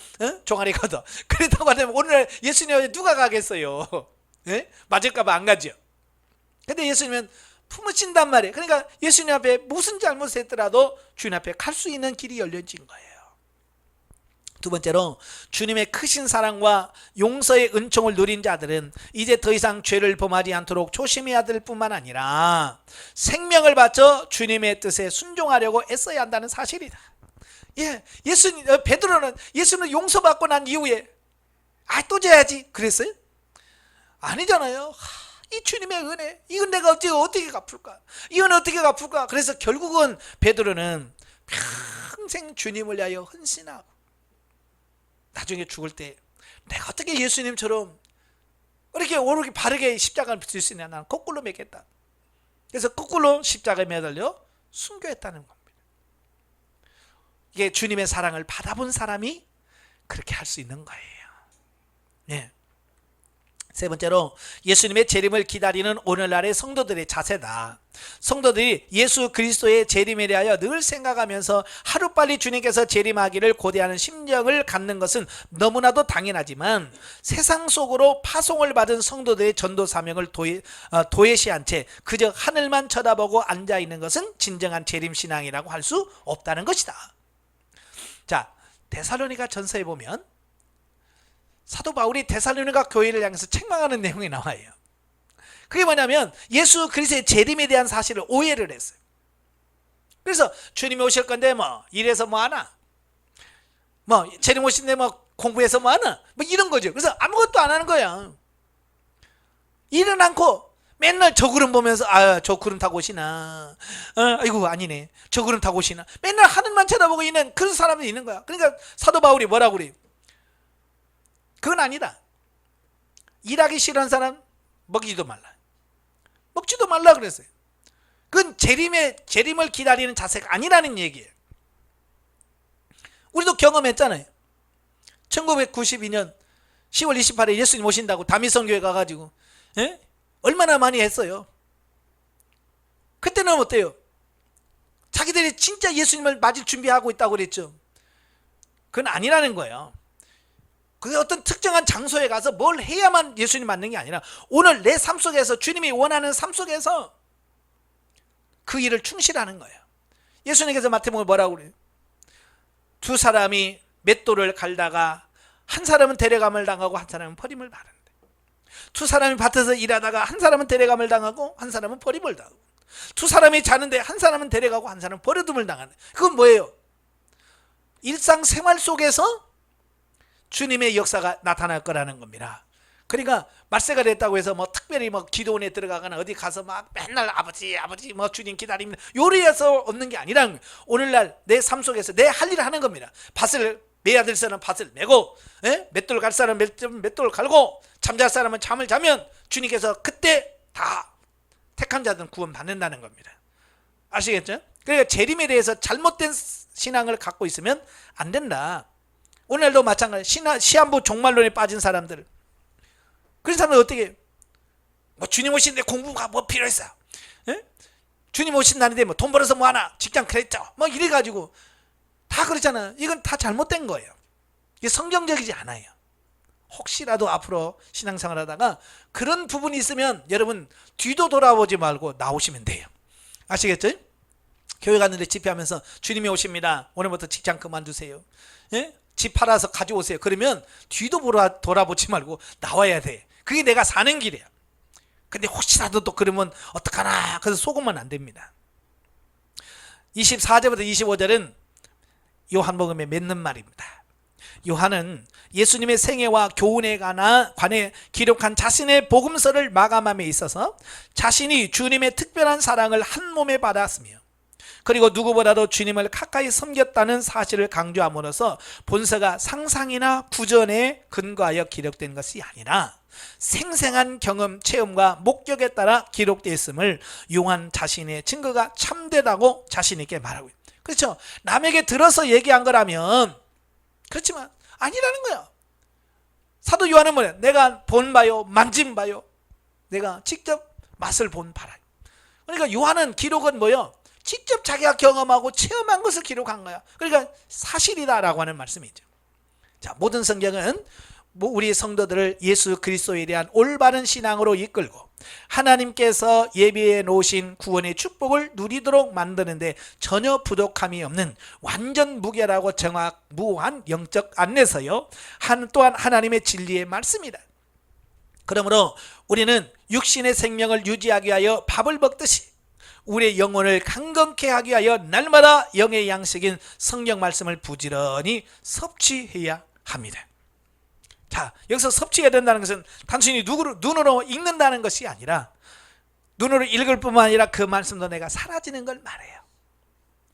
종아리 걷어, 그랬다고 하면 오늘 예수님 앞에 누가 가겠어요? 맞을까 봐 안 가죠. 근데 예수님은 품으신단 말이에요. 그러니까 예수님 앞에 무슨 잘못을 했더라도 주님 앞에 갈 수 있는 길이 열려진 거예요. 두 번째로, 주님의 크신 사랑과 용서의 은총을 누린 자들은 이제 더 이상 죄를 범하지 않도록 조심해야 될 뿐만 아니라 생명을 바쳐 주님의 뜻에 순종하려고 애써야 한다는 사실이다. 베드로는 예수는 용서받고 난 이후에 또 져야지 그랬어요? 아니잖아요. 이 주님의 은혜, 이건 내가 어떻게 갚을까? 이건 어떻게 갚을까? 그래서 결국은 베드로는 평생 주님을 위하여 헌신하고 나중에 죽을 때 내가 어떻게 예수님처럼 이렇게 오르게 바르게 십자가를 질 수 있냐, 나는 거꾸로 매겠다. 그래서 거꾸로 십자가에 매달려 순교했다는 겁니다. 이게 주님의 사랑을 받아본 사람이 그렇게 할 수 있는 거예요. 세 번째로, 예수님의 재림을 기다리는 오늘날의 성도들의 자세다. 성도들이 예수 그리스도의 재림에 대하여 늘 생각하면서 하루빨리 주님께서 재림하기를 고대하는 심정을 갖는 것은 너무나도 당연하지만, 세상 속으로 파송을 받은 성도들의 전도 사명을 도외시한 채 그저 하늘만 쳐다보고 앉아있는 것은 진정한 재림신앙이라고 할 수 없다는 것이다. 자, 데살로니가 전서에 보면 사도 바울이 데살로니가 교회를 향해서 책망하는 내용이 나와요. 그게 뭐냐면 예수 그리스도의 재림에 대한 사실을 오해를 했어요. 그래서 주님이 오실 건데 이래서 하나, 재림 오신데 공부해서 하나, 이런 거죠. 그래서 아무것도 안 하는 거야. 일은 않고 맨날 저 구름 보면서 저 구름 타고 오시나, 아이고 아니네, 저 구름 타고 오시나, 맨날 하늘만 쳐다보고 있는 그런 사람이 있는 거야. 그러니까 사도 바울이 뭐라고 그래요? 그건 아니다. 일하기 싫은 사람 먹지도 말라 그랬어요. 그건 재림을 기다리는 자세가 아니라는 얘기예요. 우리도 경험했잖아요. 1992년 10월 28일 예수님 오신다고 다미성교회 가가지고 얼마나 많이 했어요. 그때는 어때요? 자기들이 진짜 예수님을 맞을 준비하고 있다고 그랬죠. 그건 아니라는 거예요. 그게 어떤 특정한 장소에 가서 뭘 해야만 예수님 맞는 게 아니라 오늘 내 삶 속에서 주님이 원하는 삶 속에서 그 일을 충실하는 거예요. 예수님께서 마태복음에 뭐라고 그래요? 두 사람이 맷돌을 갈다가 한 사람은 데려감을 당하고 한 사람은 버림을 받는데, 두 사람이 밭에서 일하다가 한 사람은 데려감을 당하고 한 사람은 버림을 당하고, 두 사람이 자는데 한 사람은 데려가고 한 사람은 버려둠을 당하는, 그건 뭐예요? 일상생활 속에서 주님의 역사가 나타날 거라는 겁니다. 그러니까 말세가 됐다고 해서 뭐 특별히 뭐 기도원에 들어가거나 어디 가서 막 맨날 아버지 뭐 주님 기다립니다 요리해서 없는 게 아니라 오늘날 내 삶 속에서 내 할 일을 하는 겁니다. 밭을 매야 될 사람은 밭을 매고, 맷돌 갈 사람은 맷돌 갈고, 잠잘 사람은 잠을 자면 주님께서 그때 다 택한 자들은 구원 받는다는 겁니다. 아시겠죠? 그러니까 재림에 대해서 잘못된 신앙을 갖고 있으면 안 된다. 오늘도 마찬가지. 시한부 종말론에 빠진 사람들, 그런 사람들 어떻게 뭐 주님 오시는데 공부가 뭐 필요했어, 주님 오신다는데 뭐 돈 벌어서 뭐 하나, 직장 그랬죠, 뭐 이래가지고 다 그러잖아요. 이건 다 잘못된 거예요. 이게 성경적이지 않아요. 혹시라도 앞으로 신앙생활 하다가 그런 부분이 있으면 여러분 뒤도 돌아보지 말고 나오시면 돼요. 아시겠죠? 교회 갔는데 집회하면서 주님이 오십니다, 오늘부터 직장 그만두세요, 집 팔아서 가져오세요, 그러면 뒤도 돌아보지 말고 나와야 돼. 그게 내가 사는 길이야. 근데 혹시라도 또 그러면 어떡하나, 그래서 속으면 안 됩니다. 24절부터 25절은 요한복음에 맺는 말입니다. 요한은 예수님의 생애와 교훈에 관해 기록한 자신의 복음서를 마감함에 있어서 자신이 주님의 특별한 사랑을 한 몸에 받았으며, 그리고 누구보다도 주님을 가까이 섬겼다는 사실을 강조함으로써 본서가 상상이나 부전에 근거하여 기록된 것이 아니라 생생한 경험, 체험과 목격에 따라 기록되었음을 요한 자신의 증거가 참되다고 자신 있게 말하고 있습니다. 그렇죠? 남에게 들어서 얘기한 거라면 그렇지만 아니라는 거야. 사도 요한은 뭐냐? 내가 본 바요, 만진 바요, 내가 직접 맛을 본 바라. 그러니까 요한은 기록은 뭐요? 직접 자기가 경험하고 체험한 것을 기록한 거야. 그러니까 사실이다라고 하는 말씀이죠. 자, 모든 성경은 우리 성도들을 예수 그리스도에 대한 올바른 신앙으로 이끌고 하나님께서 예비해 놓으신 구원의 축복을 누리도록 만드는데 전혀 부족함이 없는 완전 무결하고 정확무한 영적 안내서요, 또한 하나님의 진리의 말씀이다. 그러므로 우리는 육신의 생명을 유지하기 위하여 밥을 먹듯이 우리의 영혼을 강건케 하기 위하여 날마다 영의 양식인 성경 말씀을 부지런히 섭취해야 합니다. 자, 여기서 섭취해야 된다는 것은 단순히 눈으로 읽는다는 것이 아니라 눈으로 읽을 뿐만 아니라 그 말씀도 내가 사라지는 걸 말해요.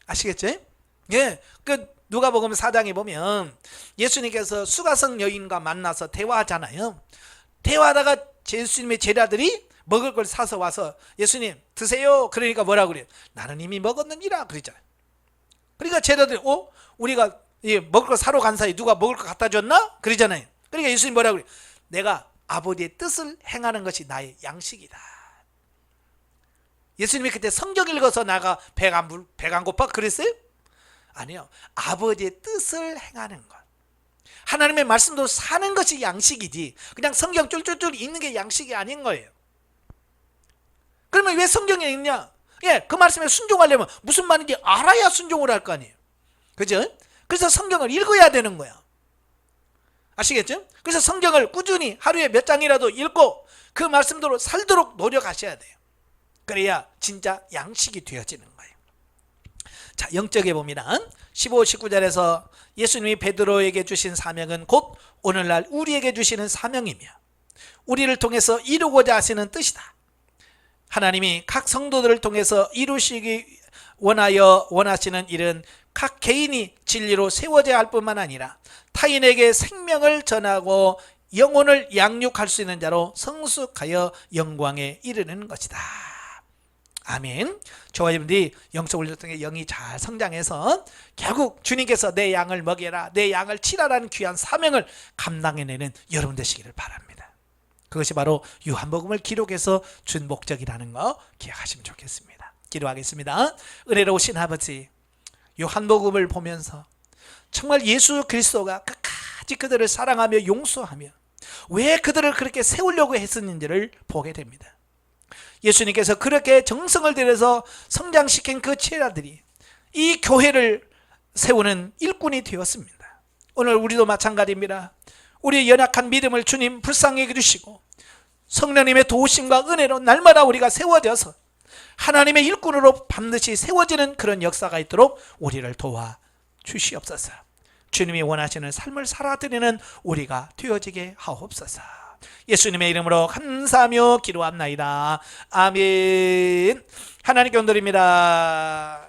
아시겠죠? 예, 그 누가복음 4장에 보면 예수님께서 수가성 여인과 만나서 대화하잖아요. 대화하다가 예수님의 제자들이 먹을 걸 사서 와서 예수님 드세요. 그러니까 뭐라고 그래요? 나는 이미 먹었느니라 그랬잖아요. 그러니까 제자들이 우리가 먹을 거 사러 간 사이 누가 먹을 거 갖다 줬나? 그러잖아요. 그러니까 예수님 뭐라고 그래요? 내가 아버지의 뜻을 행하는 것이 나의 양식이다. 예수님이 그때 성경 읽어서 나가 배가 안 고파 그랬어요? 아니요. 아버지의 뜻을 행하는 것, 하나님의 말씀도 사는 것이 양식이지 그냥 성경 쫄쫄쫄 읽는 게 양식이 아닌 거예요. 그러면 왜 성경에 읽냐? 예, 그 말씀에 순종하려면 무슨 말인지 알아야 순종을 할 거 아니에요. 그죠? 그래서 성경을 읽어야 되는 거야. 아시겠죠? 그래서 성경을 꾸준히 하루에 몇 장이라도 읽고 그 말씀대로 살도록 노력하셔야 돼요. 그래야 진짜 양식이 되어지는 거예요. 자, 영적에 보면 15, 19절에서 예수님이 베드로에게 주신 사명은 곧 오늘날 우리에게 주시는 사명이며 우리를 통해서 이루고자 하시는 뜻이다. 하나님이 각 성도들을 통해서 이루시기 원하시는 일은 각 개인이 진리로 세워져야 할 뿐만 아니라 타인에게 생명을 전하고 영혼을 양육할 수 있는 자로 성숙하여 영광에 이르는 것이다. 아멘. 저와 여러분들이 영적 훈련 통해 영이 잘 성장해서 결국 주님께서 내 양을 먹여라, 내 양을 치라라는 귀한 사명을 감당해내는 여러분 되시기를 바랍니다. 그것이 바로 요한복음을 기록해서 준 목적이라는 거 기억하시면 좋겠습니다. 기도하겠습니다. 은혜로우신 아버지, 요한복음을 보면서 정말 예수 그리스도가 끝까지 그들을 사랑하며 용서하며 왜 그들을 그렇게 세우려고 했었는지를 보게 됩니다. 예수님께서 그렇게 정성을 들여서 성장시킨 그 제자들이 이 교회를 세우는 일꾼이 되었습니다. 오늘 우리도 마찬가지입니다. 우리의 연약한 믿음을 주님 불쌍히 여겨주시고 성령님의 도우심과 은혜로 날마다 우리가 세워져서 하나님의 일꾼으로 반드시 세워지는 그런 역사가 있도록 우리를 도와주시옵소서. 주님이 원하시는 삶을 살아드리는 우리가 되어지게 하옵소서. 예수님의 이름으로 감사하며 기도합나이다. 아멘. 하나님께 온돌입니다.